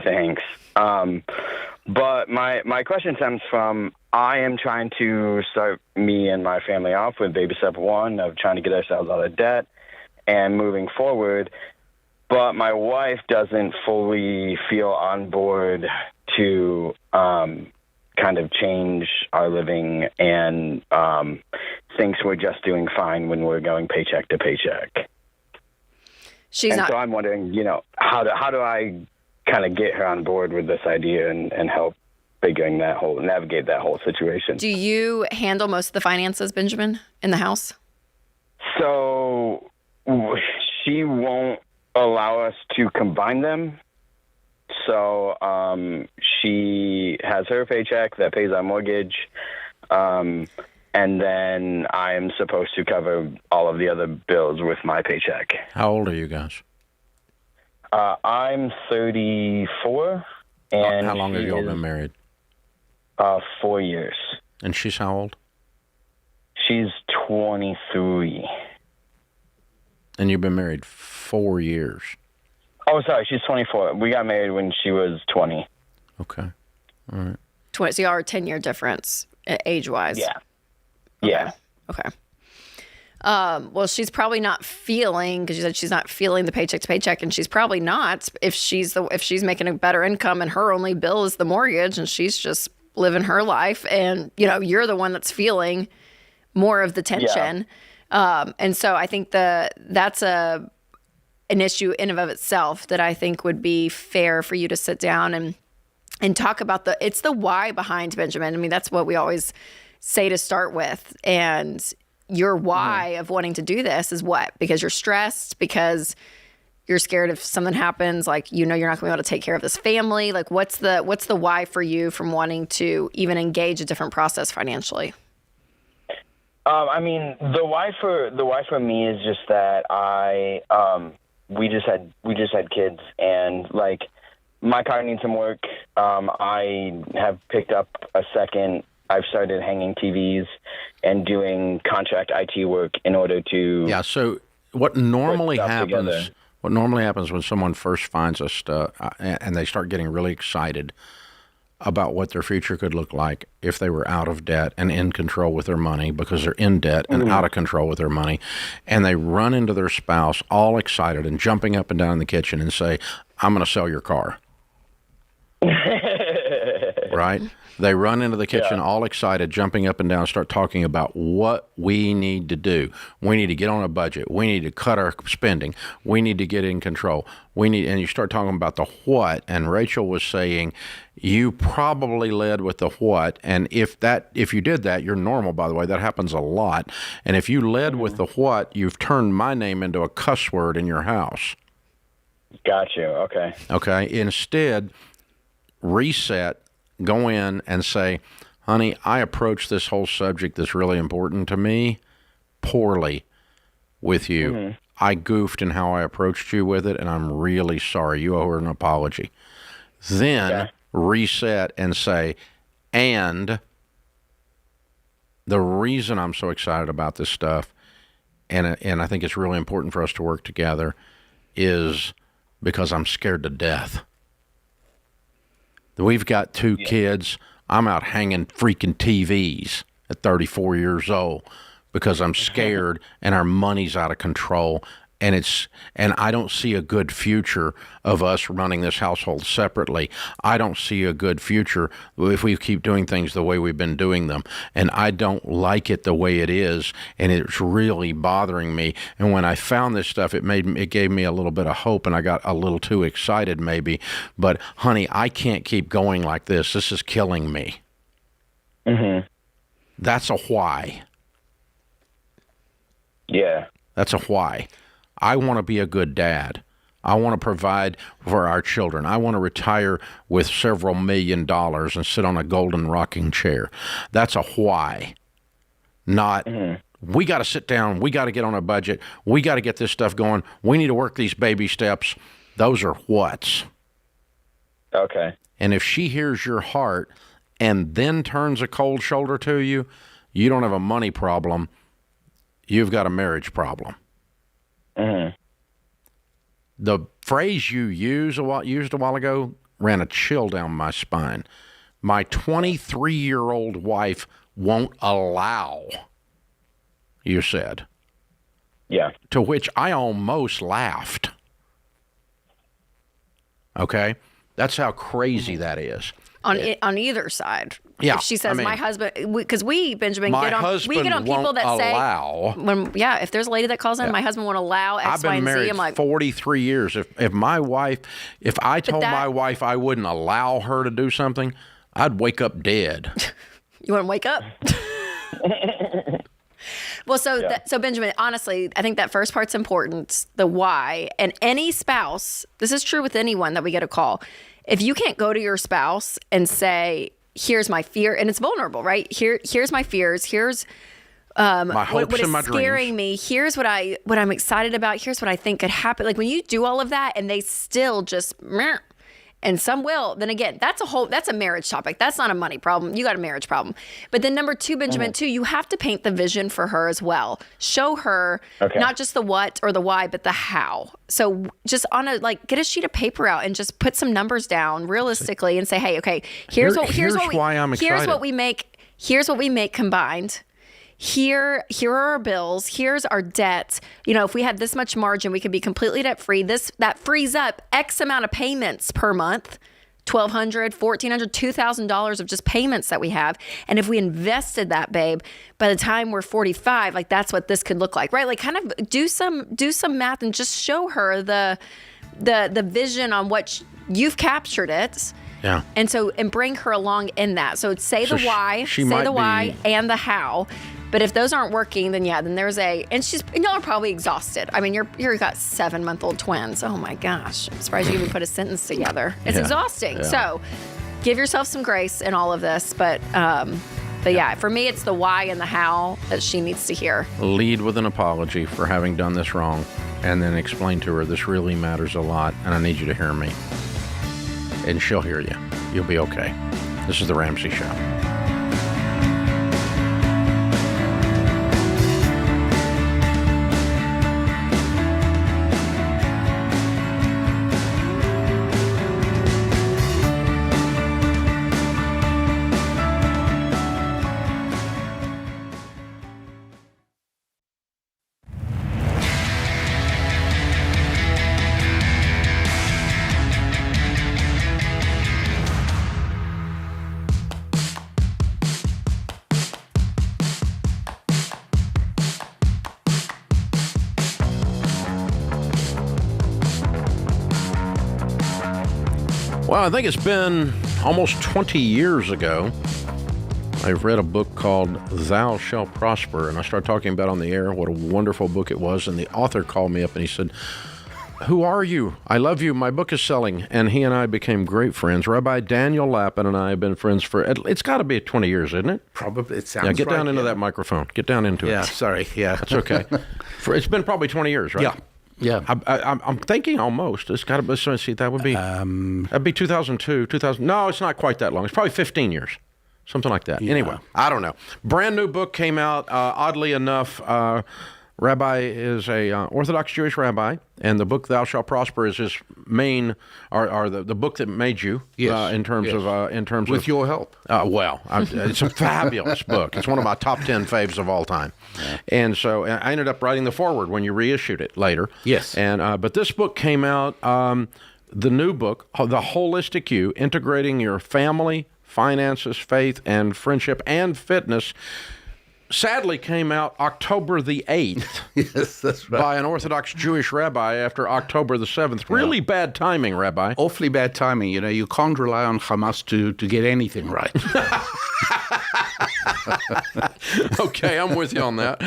Thanks. But my question stems from, I am trying to start me and my family off with baby step 1 of trying to get ourselves out of debt and moving forward. But my wife doesn't fully feel on board to kind of change our living and thinks we're just doing fine when we're going paycheck to paycheck. So I'm wondering, how do I kind of get her on board with this idea and help navigate that whole situation. Do you handle most of the finances, Benjamin, in the house? So she won't allow us to combine them. So she has her paycheck that pays our mortgage, and then I'm supposed to cover all of the other bills with my paycheck. How old are you guys? I'm 34, and how long have you all been married? 4 years. And she's how old? She's 23. And you've been married 4 years. Oh, sorry, she's 24. We got married when she was 20. Okay. All right. 20, so y'all are a 10-year difference age-wise. Yeah. Okay. Yeah. Okay. Well, she's probably not feeling, because you said she's not feeling the paycheck to paycheck, and she's probably not if she's making a better income and her only bill is the mortgage and she's just living her life, and you're the one that's feeling more of the tension. Yeah. And so I think that's an issue in and of itself that I think would be fair for you to sit down and talk about. It's the why behind Benjamin. I mean, that's what we always say to start with. And your why of wanting to do this is what? Because you're stressed, because you're scared if something happens, like, you're not going to be able to take care of this family. Like, what's the why for you from wanting to even engage a different process financially? I mean, the why for me is just that we just had kids, and like, my car needs some work. I have picked up a second. I've started hanging TVs and doing contract IT work in order to. Yeah. So what normally happens when someone first finds us and they start getting really excited about what their future could look like if they were out of debt and in control with their money, because they're in debt and out of control with their money, and they run into their spouse all excited and jumping up and down in the kitchen and say, "I'm going to sell your car." Right? They run into the kitchen all excited, jumping up and down, start talking about what we need to do. We need to get on a budget. We need to cut our spending. We need to get in control. And you start talking about the what. And Rachel was saying, you probably led with the what. And if you did that, you're normal, by the way. That happens a lot. And if you led with the what, you've turned my name into a cuss word in your house. Got you. Okay. Okay. Instead, reset. Go in and say, honey, I approached this whole subject that's really important to me poorly with you. I goofed in how I approached you with it, and I'm really sorry. You owe her an apology. Then reset and say, and the reason I'm so excited about this stuff, and I think it's really important for us to work together, is because I'm scared to death. We've got 2 kids. I'm out hanging freaking TVs at 34 years old because I'm scared and our money's out of control. And I don't see a good future of us running this household separately. I don't see a good future if we keep doing things the way we've been doing them. And I don't like it the way it is, and it's really bothering me. And when I found this stuff, it gave me a little bit of hope, and I got a little too excited maybe. But honey, I can't keep going like this. This is killing me. That's a why. Yeah. That's a why. I want to be a good dad. I want to provide for our children. I want to retire with several $1 million and sit on a golden rocking chair. That's a why. Not, we got to sit down. We got to get on a budget. We got to get this stuff going. We need to work these baby steps. Those are whats. Okay. And if she hears your heart and then turns a cold shoulder to you, you don't have a money problem. You've got a marriage problem. The phrase you used a while ago ran a chill down my spine. My 23-year-old wife won't allow, you said. Yeah. To which I almost laughed. Okay? That's how crazy that is. On either side. Yeah. If she says, my husband, because Benjamin, get on people that allow. say, if there's a lady that calls in, my husband won't allow X, Y, and Z. I've been I'm like, married 43 years. If I told my wife I wouldn't allow her to do something, I'd wake up dead. You want to wake up? Well, so Benjamin, honestly, I think that first part's important, the why. And any spouse, this is true with anyone that we get a call. If you can't go to your spouse and say, here's my fear, and it's vulnerable, right? Here's my fears. Here's My hopes what is and my scaring me. Here's what I'm excited about. Here's what I think could happen. Like when you do all of that and they still just, meh, and some will, then again, that's a marriage topic. That's not a money problem. You got a marriage problem. But then number two, Benjamin, too, you have to paint the vision for her as well. Show her not just the what or the why, but the how. So just get a sheet of paper out and just put some numbers down realistically and say, hey, okay, here's what we make. Here's what we make combined. Here are our bills. Here's our debt. If we had this much margin, we could be completely debt free. That frees up X amount of payments per month, $1,200, $1,400, $2,000 of just payments that we have. And if we invested that, babe, by the time we're 45, like that's what this could look like, right? Like kind of do some math and just show her the vision on what you've captured it. Yeah. And bring her along in that. So say the why, and the how. But if those aren't working, then there's and y'all are probably exhausted. I mean, you've got 7-month-old twins. Oh my gosh. I'm surprised you even put a sentence together. It's exhausting. Yeah. So give yourself some grace in all of this. But for me, it's the why and the how that she needs to hear. Lead with an apology for having done this wrong, and then explain to her this really matters a lot, and I need you to hear me. And she'll hear you. You'll be okay. This is The Ramsey Show. Well, I think it's been almost 20 years ago. I read a book called Thou Shalt Prosper, and I started talking about on the air what a wonderful book it was, and the author called me up and he said, who are you? I love you. My book is selling. And he and I became great friends. Rabbi Daniel Lapin and I have been friends for, it's got to be 20 years, isn't it? Probably. It sounds get down into that microphone. Get down into it. Yeah, sorry. Yeah. That's okay. It's been probably 20 years, right? Yeah. Yeah, I'm thinking almost. It's got to be. Let's see, that would be. That'd be 2002, 2000. No, it's not quite that long. It's probably 15 years, something like that. Yeah. Anyway, I don't know. Brand new book came out. Oddly enough, Rabbi is a Orthodox Jewish rabbi, and the book "Thou Shalt Prosper" is his main, or the book that made you. Yes. In terms of with your help. It's a fabulous book. It's one of my top 10 faves of all time. Yeah. And so I ended up writing the foreword when you reissued it later. Yes. And but this book came out, the new book, The Holistic You, Integrating Your Family, Finances, Faith, and Friendship and Fitness, sadly came out October the 8th. Yes, that's right. By an Orthodox Jewish rabbi after October the 7th. Really bad timing, Rabbi. Awfully bad timing. You can't rely on Hamas to get anything right. Okay, I'm with you on that.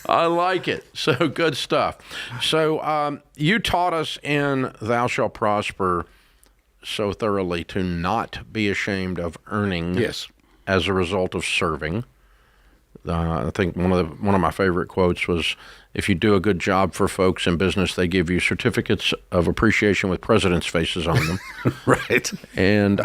I like it. So good stuff. So you taught us in Thou Shalt Prosper so thoroughly to not be ashamed of earning as a result of serving. I think one of my favorite quotes was, if you do a good job for folks in business, they give you certificates of appreciation with presidents' faces on them. Right. And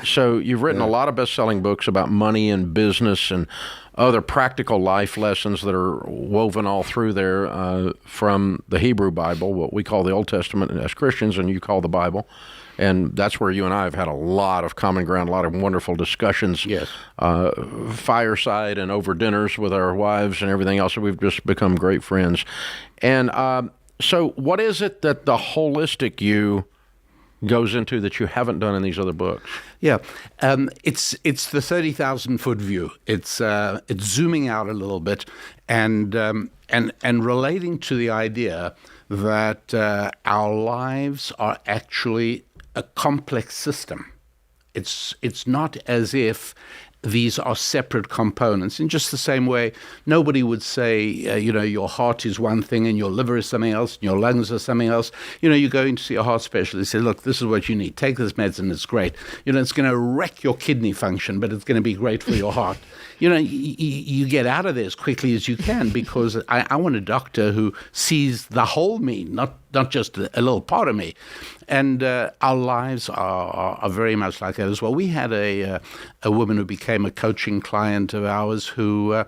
so you've written a lot of best-selling books about money and business and other practical life lessons that are woven all through there from the Hebrew Bible, what we call the Old Testament as Christians, and you call the Bible. And that's where you and I have had a lot of common ground, a lot of wonderful discussions, fireside and over dinners with our wives and everything else. So we've just become great friends. And so what is it that the holistic you goes into that you haven't done in these other books? Yeah, it's the 30,000-foot view. It's zooming out a little bit and relating to the idea that our lives are actually a complex system. It's not as if these are separate components. In just the same way, nobody would say, your heart is one thing and your liver is something else and your lungs are something else. You go in to see a heart specialist, say, look, this is what you need. Take this medicine, it's great. It's going to wreck your kidney function, but it's going to be great for your heart. You get out of there as quickly as you can, because I want a doctor who sees the whole me, not just a little part of me. And our lives are very much like that as well. We had a woman who became a coaching client of ours who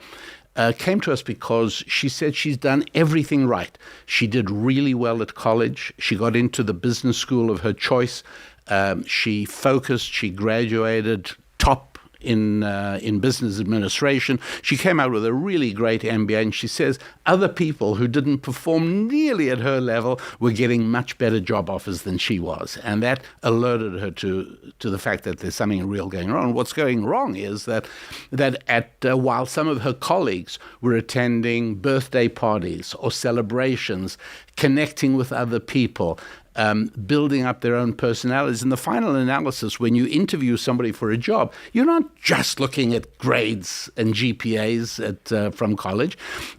came to us because she said she's done everything right. She did really well at college. She got into the business school of her choice. She focused. She graduated top in business administration. She came out with a really great MBA, and she says other people who didn't perform nearly at her level were getting much better job offers than she was, and that alerted her to the fact that there's something real going wrong. What's going wrong is that while some of her colleagues were attending birthday parties or celebrations, connecting with other people, building up their own personalities. In the final analysis, when you interview somebody for a job, you're not just looking at grades and GPAs from college.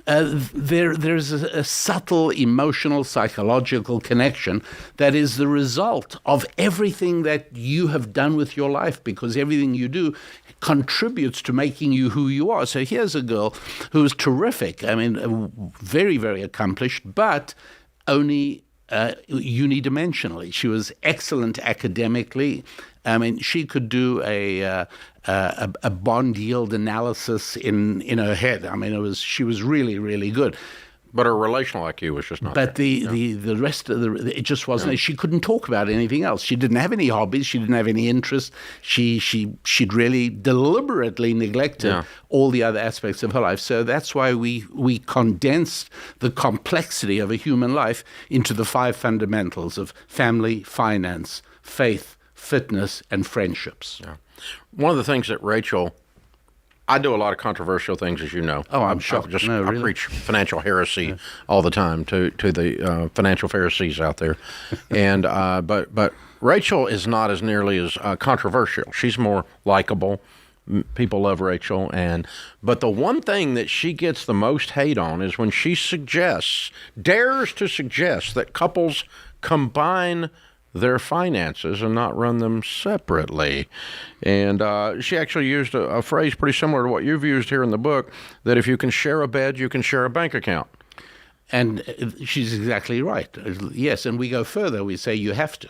There's a subtle emotional, psychological connection that is the result of everything that you have done with your life, because everything you do contributes to making you who you are. So here's a girl who's terrific. I mean, very, very accomplished, but only unidimensionally. She was excellent academically. I mean, she could do a bond yield analysis in her head. I mean, she was really, really good. But her relational IQ was just not. But the rest of it just wasn't. Yeah. She couldn't talk about anything else. She didn't have any hobbies. She didn't have any interests. She'd really deliberately neglected all the other aspects of her life. So that's why we condensed the complexity of a human life into the 5 fundamentals of family, finance, faith, fitness, and friendships. Yeah. One of the things that Rachel. I do a lot of controversial things, as you know. Oh, I'm shocked. I preach financial heresy all the time to the financial Pharisees out there, and but Rachel is not as nearly as controversial. She's more likable. People love Rachel, but the one thing that she gets the most hate on is when she dares to suggest that couples combine their finances and not run them separately. And she actually used a phrase pretty similar to what you've used here in the book, that if you can share a bed, you can share a bank account. And she's exactly right. Yes, and we go further. We say you have to.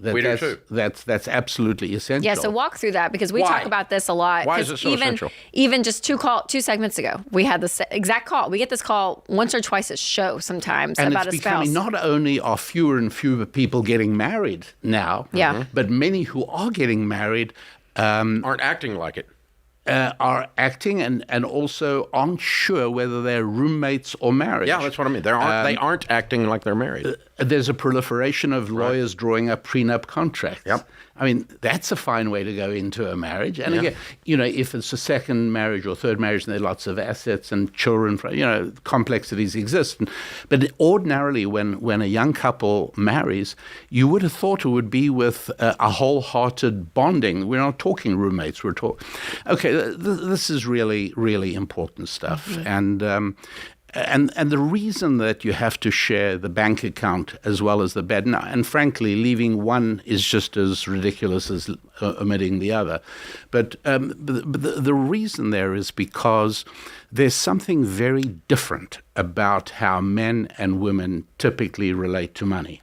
We do too. That's absolutely essential. Yeah, so walk through that, because we talk about this a lot. Why is it so essential? Even just 2 segments ago, we had this exact call. We get this call once or twice a show sometimes and about a spouse. And not only are fewer and fewer people getting married now, but many who are getting married aren't acting like it. Are acting and also aren't sure whether they're roommates or married. Yeah, that's what I mean. They aren't acting like they're married. There's a proliferation of lawyers drawing up prenup contracts. Yep. I mean, that's a fine way to go into a marriage. And again, if it's a second marriage or third marriage and there are lots of assets and children, complexities exist. But ordinarily, when a young couple marries, you would have thought it would be with a wholehearted bonding. We're not talking roommates. We're talking. Okay, this is really, really important stuff. Mm-hmm. And the reason that you have to share the bank account as well as the bed now, and frankly, leaving one is just as ridiculous as omitting the other. But the reason there is because there's something very different about how men and women typically relate to money.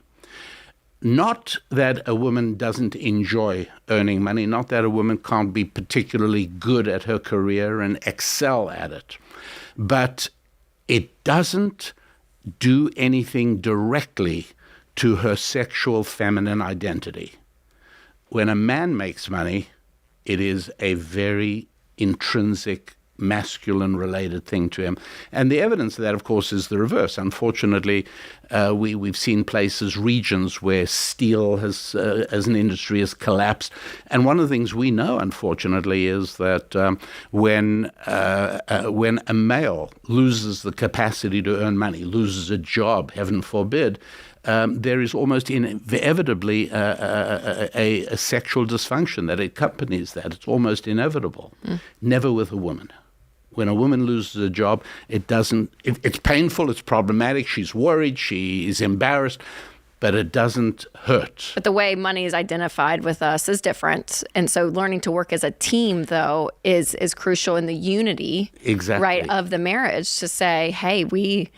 Not that a woman doesn't enjoy earning money, not that a woman can't be particularly good at her career and excel at it, but it doesn't do anything directly to her sexual feminine identity. When a man makes money, it is a very intrinsic masculine-related thing to him. And the evidence of that, of course, is the reverse. Unfortunately, we've seen places, regions where steel has, as an industry, has collapsed. And one of the things we know, unfortunately, is that when a male loses the capacity to earn money, loses a job, heaven forbid, there is almost inevitably a sexual dysfunction that accompanies that. It's almost inevitable. Never with a woman. When a woman loses a job, it's painful, it's problematic, she's worried, she is embarrassed, but it doesn't hurt. But the way money is identified with us is different. And so learning to work as a team, though, is crucial in the unity, right, of the marriage, to say, hey, we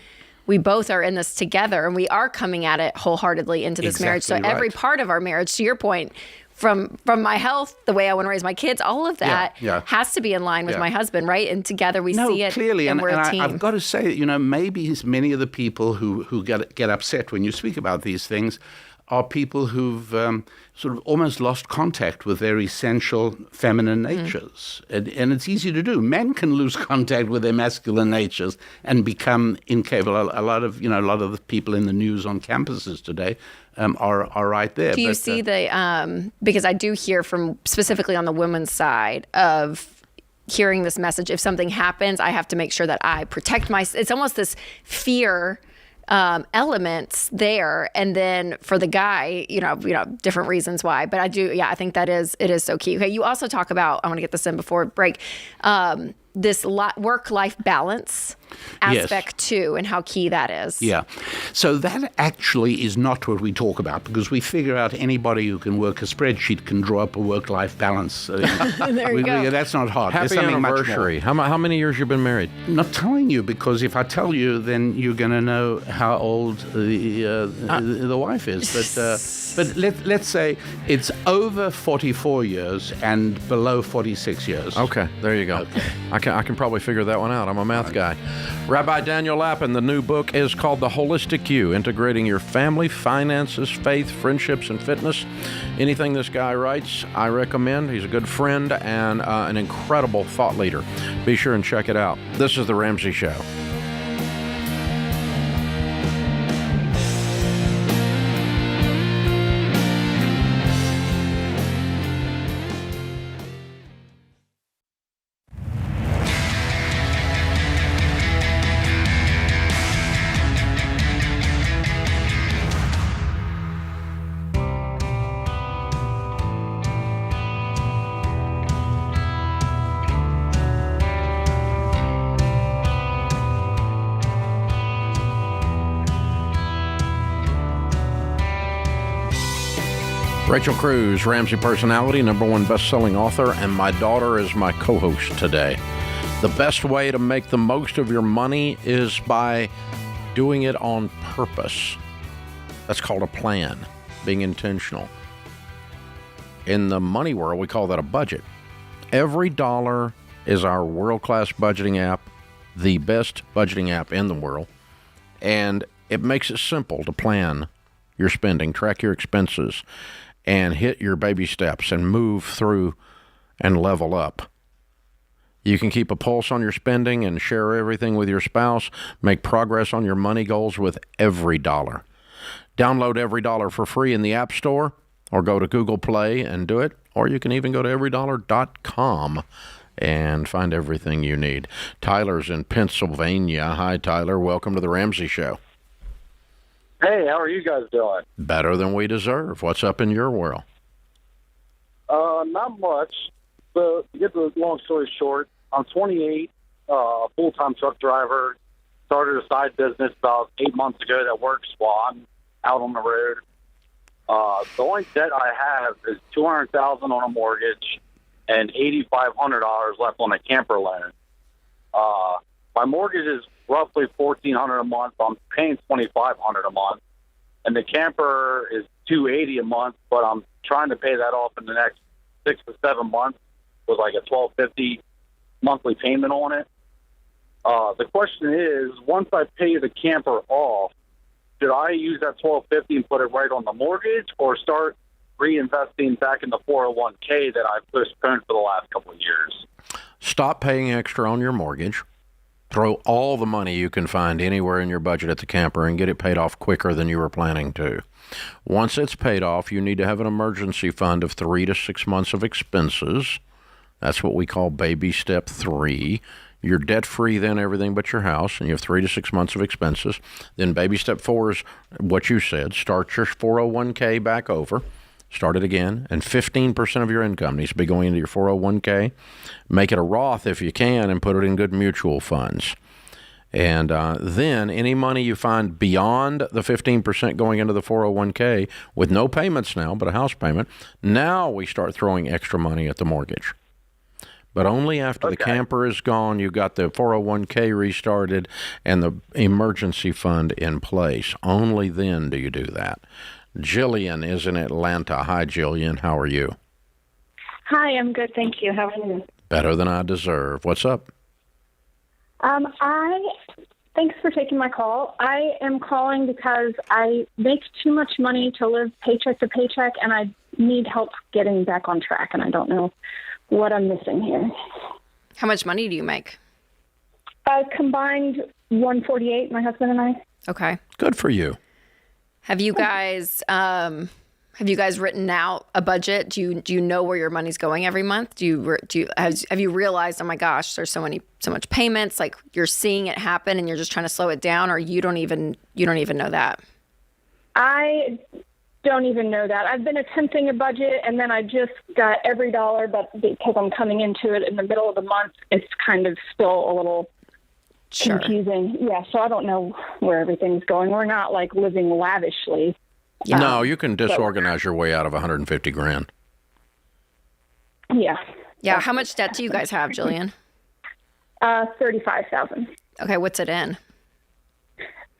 both are in this together, and we are coming at it wholeheartedly into this marriage. So every part of our marriage, to your point, from my health, the way I want to raise my kids, all of that has to be in line with my husband, right? And together we see it, clearly, and we're a team. I've got to say, maybe many of the people who get upset when you speak about these things are people who've sort of almost lost contact with their essential feminine natures. And it's easy to do. Men can lose contact with their masculine natures and become incapable. A lot of the people in the news on campuses today are right there. Do you see because I do hear from specifically on the women's side of hearing this message, if something happens, I have to make sure that I protect myself. It's almost this fear elements there, and then for the guy, different reasons why. But I think it is so key. Okay, you also talk about, I want to get this in before break, this work-life balance aspect too, and how key that is. Yeah. So that actually is not what we talk about, because we figure out anybody who can work a spreadsheet can draw up a work-life balance. There you go. That's not hard. Happy anniversary. How many years you've been married? Not telling you, because if I tell you, then you're going to know how old the wife is. But let's say it's over 44 years and below 46 years. Okay, there you go. Okay. I can probably figure that one out. I'm a math guy. Rabbi Daniel Lapin, the new book is called The Holistic You, Integrating Your Family, Finances, Faith, Friendships, and Fitness. Anything this guy writes, I recommend. He's a good friend and an incredible thought leader. Be sure and check it out. This is The Ramsey Show. Rachel Cruze, Ramsey personality, #1 best-selling author, and my daughter is my co-host today. The best way to make the most of your money is by doing it on purpose. That's called a plan, being intentional. In the money world, we call that a budget. EveryDollar is our world-class budgeting app, the best budgeting app in the world, and it makes it simple to plan your spending, track your expenses, and hit your baby steps and move through and level up. You can keep a pulse on your spending and share everything with your spouse. Make progress on your money goals with EveryDollar. Download EveryDollar for free in the App Store, or go to Google Play and do it. Or you can even go to EveryDollar.com and find everything you need. Tyler's in Pennsylvania. Hi, Tyler. Welcome to the Ramsey Show. Hey, how are you guys doing? Better than we deserve. What's up in your world? Not much. So, to get the long story short, I'm 28, full-time truck driver. Started a side business about 8 months ago that works while I'm out on the road. The only debt I have is $200,000 on a mortgage and $8,500 left on a camper loan. My mortgage is roughly $1,400 a month. I'm paying $2,500 a month, and the camper is $280 a month. But I'm trying to pay that off in the next 6 to 7 months with like a $1,250 monthly payment on it. The question is, once I pay the camper off, should I use that $1,250 and put it right on the mortgage, or start reinvesting back in the 401k that I've postponed for the last couple of years? Stop paying extra on your mortgage. Throw all the money you can find anywhere in your budget at the camper and get it paid off quicker than you were planning to. Once it's paid off, you need to have an emergency fund of 3 to 6 months of expenses. That's what we call baby step 3. You're debt-free then, everything but your house, and you have 3 to 6 months of expenses. Then baby step 4 is what you said. Start your 401k back over. Start it again, and 15% of your income needs to be going into your 401k. Make it a Roth if you can, and put it in good mutual funds. And then any money you find beyond the 15% going into the 401k with no payments now, but a house payment, now we start throwing extra money at the mortgage. But only after the camper is gone, you got the 401k restarted and the emergency fund in place. Only then do you do that. Jillian is in Atlanta. Hi, Jillian. How are you? Hi, I'm good, thank you. How are you? Better than I deserve. What's up? Thanks for taking my call. I am calling because I make too much money to live paycheck to paycheck, and I need help getting back on track, and I don't know what I'm missing here. How much money do you make? Combined $148, my husband and I. Okay. Good for you. Have you guys written out a budget? Do you know where your money's going every month? Have you realized, oh my gosh, there's so much payments, like you're seeing it happen and you're just trying to slow it down, or you don't even know that? I don't even know that. I've been attempting a budget, and then I just got EveryDollar, but because I'm coming into it in the middle of the month, it's kind of still a little confusing. Yeah, so I don't know where everything's going. We're not like living lavishly. No, you can disorganize your way out of $150,000. Yeah. Yeah. How much debt do you guys have, Jillian? $35,000. Okay, what's it in?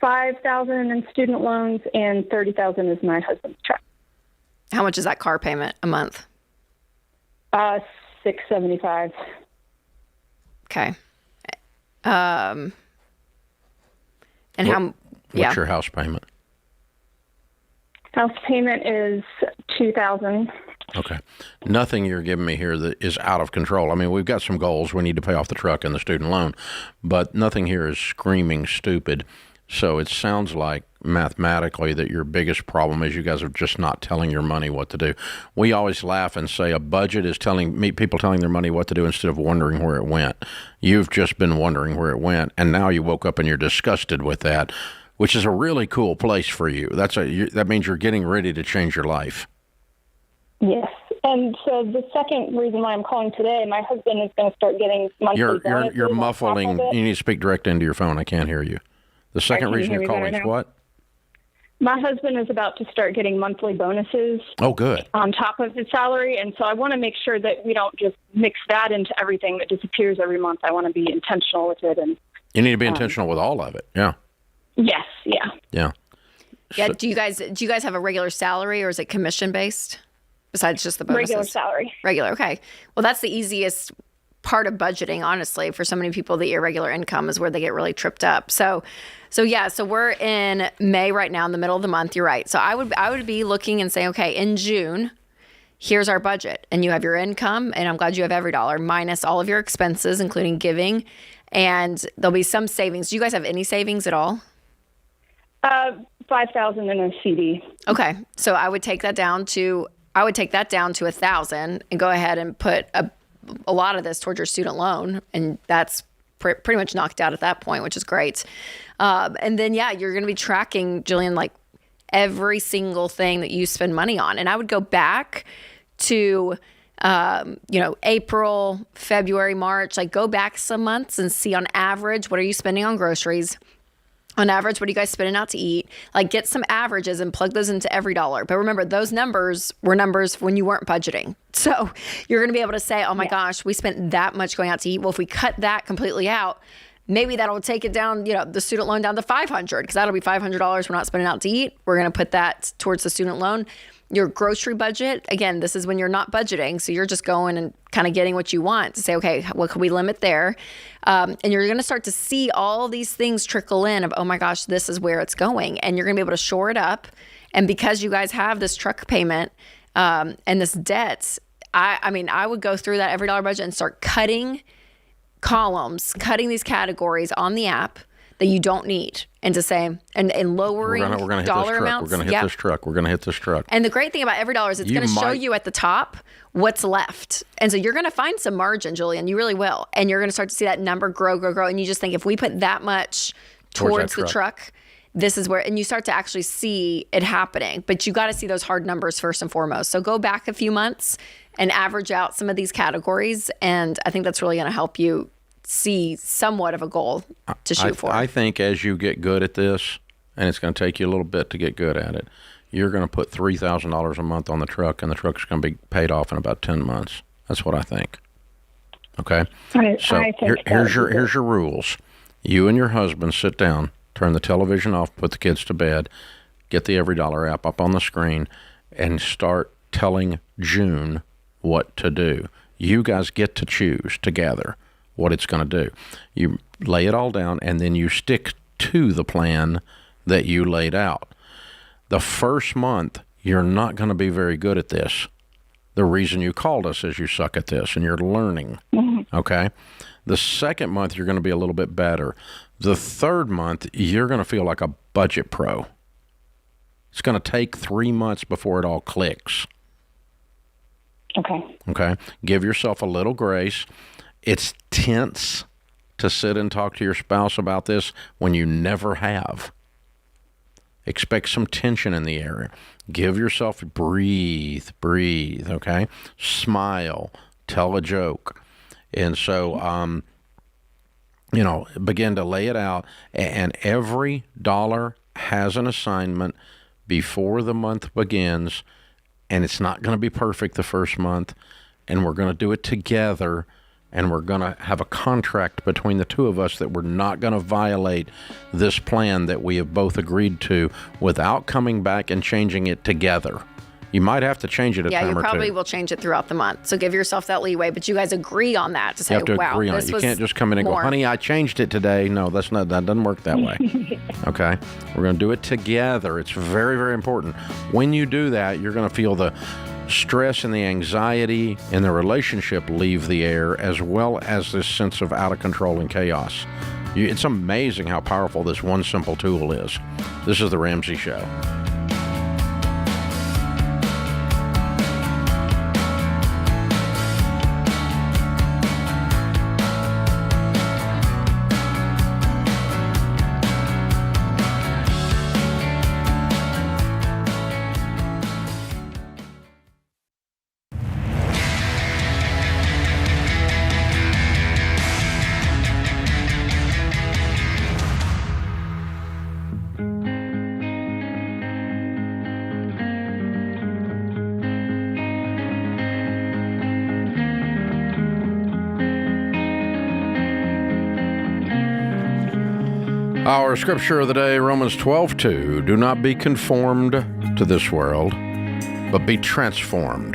$5,000 in student loans and $30,000 is my husband's check. How much is that car payment a month? $675. Okay. And what's your house payment? House payment is $2,000. Okay. Nothing you're giving me here that is out of control. I mean, we've got some goals. We need to pay off the truck and the student loan, but nothing here is screaming stupid. So it sounds like mathematically that your biggest problem is you guys are just not telling your money what to do. We always laugh and say a budget is people telling their money what to do instead of wondering where it went. You've just been wondering where it went, and now you woke up and you're disgusted with that, which is a really cool place for you. That means you're getting ready to change your life. Yes. And so the second reason why I'm calling today, my husband is going to start getting monthly bonuses. You're muffling. You need to speak direct into your phone. I can't hear you. The second reason you're calling is what? My husband is about to start getting monthly bonuses. Oh, good. On top of his salary. And so I want to make sure that we don't just mix that into everything that disappears every month. I want to be intentional with it. And you need to be intentional with all of it. Yeah. Yes. Yeah. Yeah. Yeah. So, do you guys have a regular salary, or is it commission based? Besides just the bonuses? Regular salary. Regular. Okay. Well, that's the easiest part of budgeting, honestly. For so many people, the irregular income is where they get really tripped up. So we're in May right now, in the middle of the month. You're right. So I would be looking and saying, okay, in June, here's our budget, and you have your income, and I'm glad you have EveryDollar, minus all of your expenses, including giving, and there'll be some savings. Do you guys have any savings at all? $5,000 in a CD. Okay, so I would take that down to $1,000 and go ahead and put a lot of this towards your student loan, and that's pretty much knocked out at that point, which is great. And then, you're going to be tracking, Jillian, like every single thing that you spend money on. And I would go back to, April, February, March, like go back some months and see on average, what are you spending on groceries? On average, what are you guys spending out to eat? Like get some averages and plug those into EveryDollar. But remember, those numbers were numbers when you weren't budgeting. So you're going to be able to say, oh my gosh, we spent that much going out to eat. Well, if we cut that completely out, maybe that'll take it down, the student loan down to $500, because that'll be $500 we're not spending out to eat. We're going to put that towards the student loan. Your grocery budget, again, this is when you're not budgeting. So you're just going and kind of getting what you want to say, okay, what can we limit there? And you're going to start to see all these things trickle in of, oh my gosh, this is where it's going. And you're going to be able to shore it up. And because you guys have this truck payment and this debt, I would go through that EveryDollar budget and start cutting columns, cutting these categories on the app. that you don't need, and to say, and lowering we're gonna hit dollar this truck. amounts. We're going to hit this truck. We're going to hit this truck. And the great thing about EveryDollar is it's going to show you at the top what's left. And so you're going to find some margin, Julian. You really will. And you're going to start to see that number grow. And you just think, if we put that much towards the truck, this is where, and you start to actually see it happening. But you got to see those hard numbers first and foremost. So go back a few months and average out some of these categories. And I think that's really going to help you see somewhat of a goal to shoot for. I think as you get good at this, and it's going to take you a little bit to get good at it, you're going to put $3,000 a month on the truck, and the truck's going to be paid off in about 10 months. That's what I think. Okay? So here's your rules. You and your husband sit down, turn the television off, put the kids to bed, get the EveryDollar app up on the screen, and start telling June what to do. You guys get to choose together what it's going to do. You lay it all down, and then you stick to the plan that you laid out. The first month, you're not going to be very good at this. The reason you called us is you suck at this, and you're learning. Okay? The second month, you're going to be a little bit better. The third month, you're going to feel like a budget pro. It's going to take 3 months before it all clicks. Okay? Give yourself a little grace. It's tense to sit and talk to your spouse about this when you never have. Expect some tension in the area. Give yourself, breathe, okay? Smile, tell a joke. And so, begin to lay it out. And every dollar has an assignment before the month begins. And it's not going to be perfect the first month. And we're going to do it together. And we're going to have a contract between the two of us that we're not going to violate this plan that we have both agreed to without coming back and changing it together. You might have to change it a time or two. Yeah, you probably will change it throughout the month. So give yourself that leeway. But you guys agree on that to say, you have to wow, agree on it. You can't just come in and go, honey, I changed it today. No, that doesn't work that way. Okay? We're going to do it together. It's very, very important. When you do that, you're going to feel the stress and the anxiety in the relationship leave the air, as well as this sense of out of control and chaos. It's amazing how powerful this one simple tool is. This is The Ramsey Show. Our scripture of the day, Romans 12:2. Do not be conformed to this world, but be transformed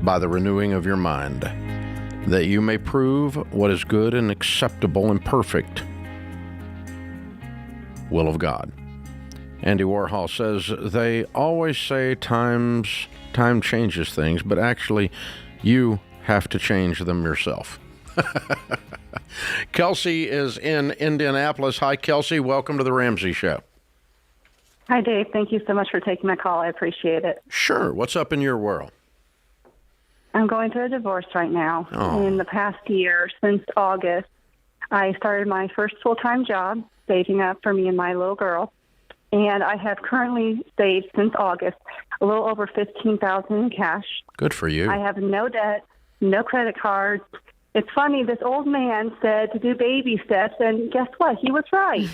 by the renewing of your mind, that you may prove what is good and acceptable and perfect will of God. Andy Warhol says, they always say time changes things, but actually you have to change them yourself. Kelsey is in Indianapolis. Hi, Kelsey. Welcome to the Ramsey Show. Hi, Dave. Thank you so much for taking my call. I appreciate it. Sure. What's up in your world? I'm going through a divorce right now. Oh. In the past year, since August, I started my first full-time job, saving up for me and my little girl. And I have currently saved since August a little over $15,000 in cash. Good for you. I have no debt, no credit cards. It's funny, this old man said to do baby steps, and guess what? He was right.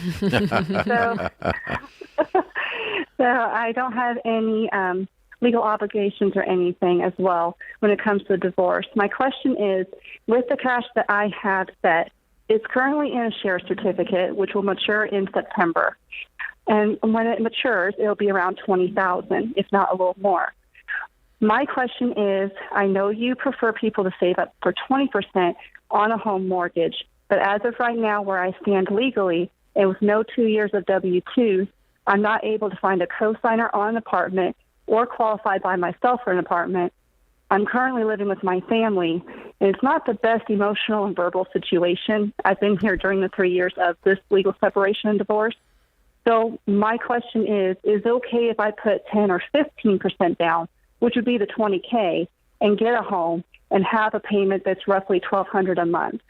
So I don't have any legal obligations or anything as well when it comes to divorce. My question is, with the cash that I have set, it's currently in a share certificate, which will mature in September. And when it matures, it'll be around $20,000, if not a little more. My question is, I know you prefer people to save up for 20% on a home mortgage, but as of right now where I stand legally, and with no 2 years of W-2, I'm not able to find a co-signer on an apartment or qualify by myself for an apartment. I'm currently living with my family, and it's not the best emotional and verbal situation. I've been here during the 3 years of this legal separation and divorce. So my question is it okay if I put 10 or 15% down, which would be the $20K, and get a home and have a payment that's roughly $1,200 a month?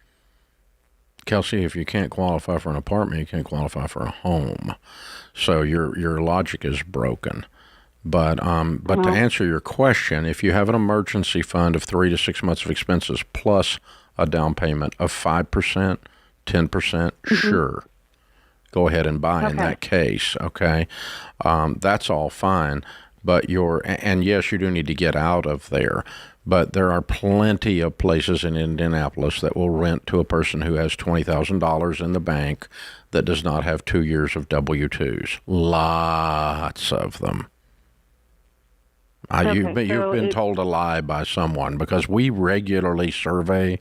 Kelsey, if you can't qualify for an apartment, you can't qualify for a home. So your logic is broken. But to answer your question, if you have an emergency fund of 3 to 6 months of expenses plus a down payment of 5%, 10%, sure. Go ahead and buy in that case, okay? That's all fine. But and yes, you do need to get out of there. But there are plenty of places in Indianapolis that will rent to a person who has $20,000 in the bank that does not have 2 years of W-2s. Lots of them. You've been told a lie by someone, because we regularly survey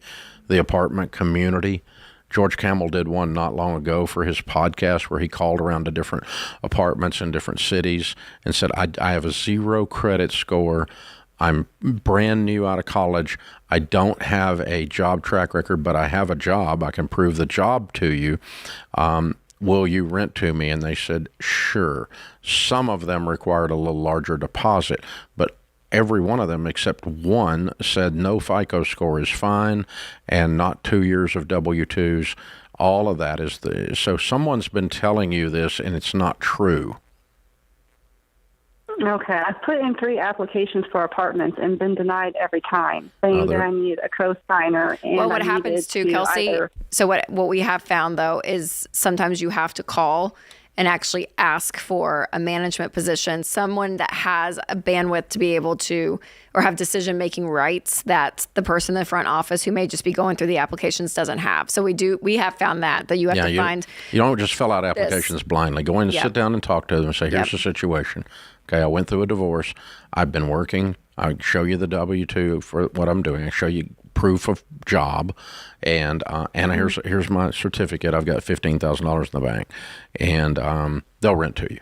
the apartment community. George Camel did one not long ago for his podcast where he called around to different apartments in different cities and said, I have a 0 credit score. I'm brand new out of college. I don't have a job track record, but I have a job. I can prove the job to you. Will you rent to me? And they said, sure. Some of them required a little larger deposit, but every one of them except one said no FICO score is fine and not 2 years of W-2s. All of that is so someone's been telling you this and it's not true. Okay. I've put in 3 applications for apartments and been denied every time, saying that I need a co-signer. And well, what happens too, Kelsey, so what we have found, though, is sometimes you have to call and actually ask for a management position, someone that has a bandwidth to be able to, or have decision-making rights that the person in the front office who may just be going through the applications doesn't have. So we have found that you have to find. You don't just fill out applications blindly. Go in and sit down and talk to them and say, here's the situation. Okay, I went through a divorce. I've been working. I show you the W-2 for what I'm doing. I show you proof of job, and here's my certificate. I've got $15,000 in the bank, and they'll rent to you.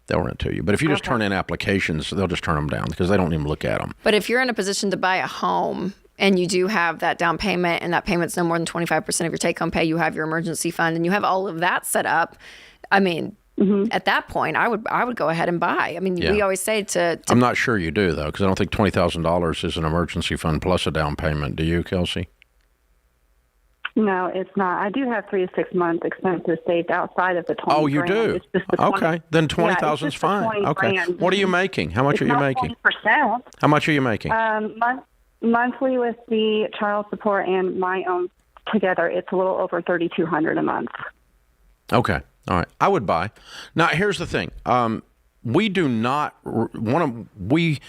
They'll rent to you. But if you just turn in applications, they'll just turn them down because they don't even look at them. But if you're in a position to buy a home and you do have that down payment, and that payment's no more than 25% of your take-home pay, you have your emergency fund, and you have all of that set up, I mean, at that point, I would go ahead and buy. I mean, we always say to I'm not sure you do, though, because I don't think $20,000 is an emergency fund plus a down payment. Do you, Kelsey? No, it's not. I do have 3 to 6 months expenses saved outside of the 20. Oh, you do? It's just the 20. Okay, then 20,000 is fine. Okay. Grand. What are you making? How much are you making? 20%. How much are you making? Monthly with the child support and my own together, it's a little over $3,200 a month. Okay. All right. I would buy. Now, here's the thing. We do not we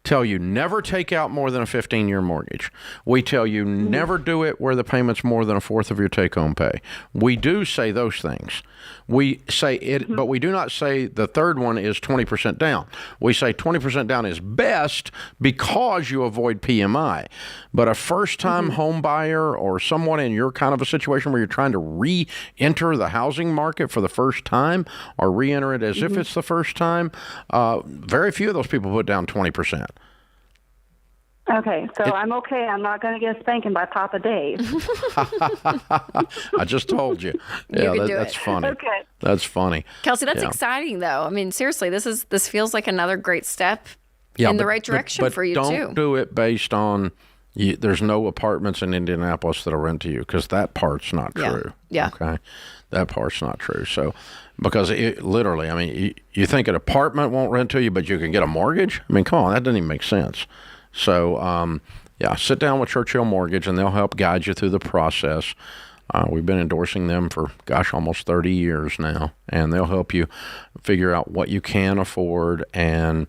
tell you never take out more than a 15-year mortgage. We tell you never do it where the payment's more than a fourth of your take-home pay. We do say those things. We say it, but we do not say the third one is 20% down. We say 20% down is best because you avoid PMI. But a first-time home buyer or someone in your kind of a situation where you're trying to re-enter the housing market for the first time or re-enter it as if it's the first time, very few of those people put down 20%. Okay, so I'm okay. I'm not going to get a spanking by Papa Dave. I just told you. Yeah, that's funny. Okay. That's funny. Kelsey, that's exciting, though. I mean, seriously, this feels like another great step in the right direction for you, too. But don't do it based on there's no apartments in Indianapolis that'll rent to you, because that part's not true. Yeah. Okay? That part's not true. So, because literally, I mean, you think an apartment won't rent to you, but you can get a mortgage? I mean, come on, that doesn't even make sense. So, sit down with Churchill Mortgage, and they'll help guide you through the process. We've been endorsing them for, almost 30 years now, and they'll help you figure out what you can afford and,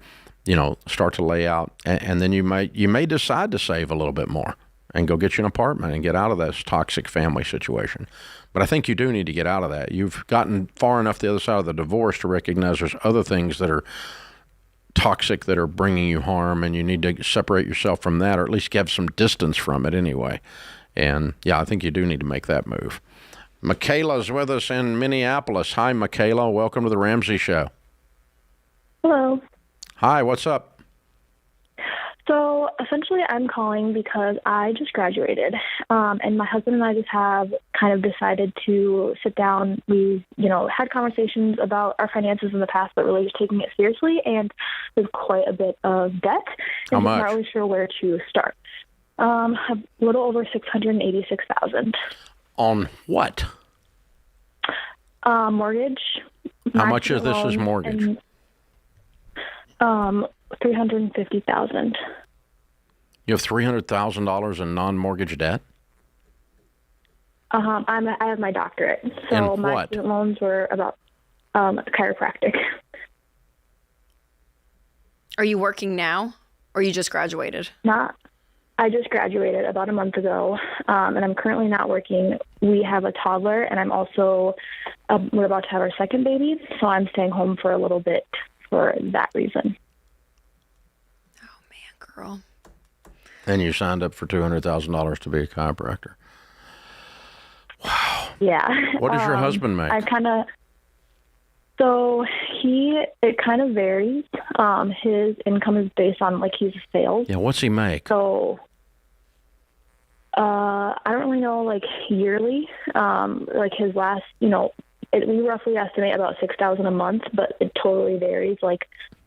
start to lay out. And then you may decide to save a little bit more and go get you an apartment and get out of this toxic family situation. But I think you do need to get out of that. You've gotten far enough the other side of the divorce to recognize there's other things that are toxic that are bringing you harm, and you need to separate yourself from that, or at least have some distance from it anyway. And I think you do need to make that move. Michaela's with us in Minneapolis. Hi, Michaela. Welcome to the Ramsey Show. Hello. Hi, what's up? So essentially I'm calling because I just graduated, and my husband and I just have kind of decided to sit down. We've, had conversations about our finances in the past, but really just taking it seriously, and there's quite a bit of debt. How and much? I'm not really sure where to start. A little over $686,000. On what? Mortgage. How much of this is mortgage? $350,000. You have $300,000 in non-mortgage debt? I have my doctorate, so In my what? student loans were about chiropractic. Are you working now, or you just graduated? I just graduated about a month ago, and I'm currently not working. We have a toddler, and I'm also we're about to have our second baby, so I'm staying home for a little bit for that reason. Girl. And you signed up for $200,000 to be a chiropractor. Yeah. What does your husband make? So it kind of varies. His income is based on he's a sales. Yeah, what's he make? So I don't really know yearly. His last, we roughly estimate about $6,000 a month, but it totally varies.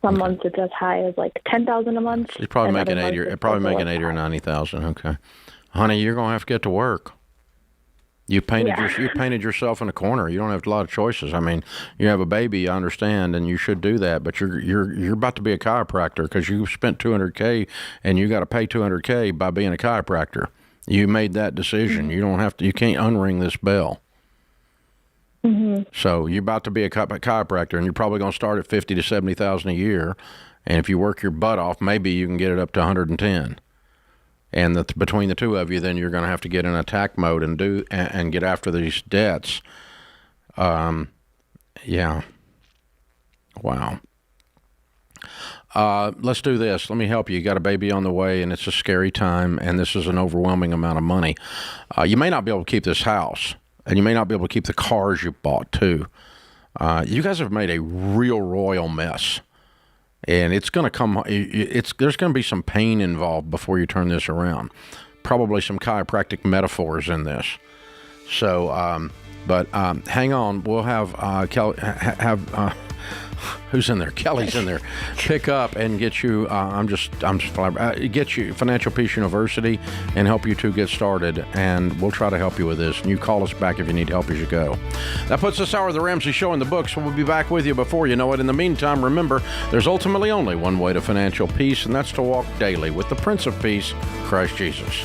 Some months it's as high as $10,000 a month. He's probably and making other 80 months or it's 80 or 90,000. Okay, honey, you're gonna have to get to work. You painted yourself in a corner. You don't have a lot of choices. I mean, you have a baby, I understand, and you should do that. But you're about to be a chiropractor because you spent $200K and you got to pay $200K by being a chiropractor. You made that decision. You don't have to. You can't unring this bell. Mm-hmm. So you're about to be a chiropractor, and you're probably going to start at $50,000 to $70,000 a year. And if you work your butt off, maybe you can get it up to 110. And between the two of you, then you're going to have to get in attack mode and get after these debts. Yeah. Wow. Let's do this. Let me help you. You got a baby on the way, and it's a scary time, and this is an overwhelming amount of money. You may not be able to keep this house, and you may not be able to keep the cars you bought, too. You guys have made a real royal mess. And it's going to come. There's going to be some pain involved before you turn this around. Probably some chiropractic metaphors in this. So, but hang on. We'll have Kelly who's in there? Kelly's in there. Pick up and get you. Get you Financial Peace University and help you two get started. And we'll try to help you with this. And you call us back if you need help as you go. That puts this hour of the Ramsey Show in the books. We'll be back with you before you know it. In the meantime, remember, there's ultimately only one way to financial peace, and that's to walk daily with the Prince of Peace, Christ Jesus.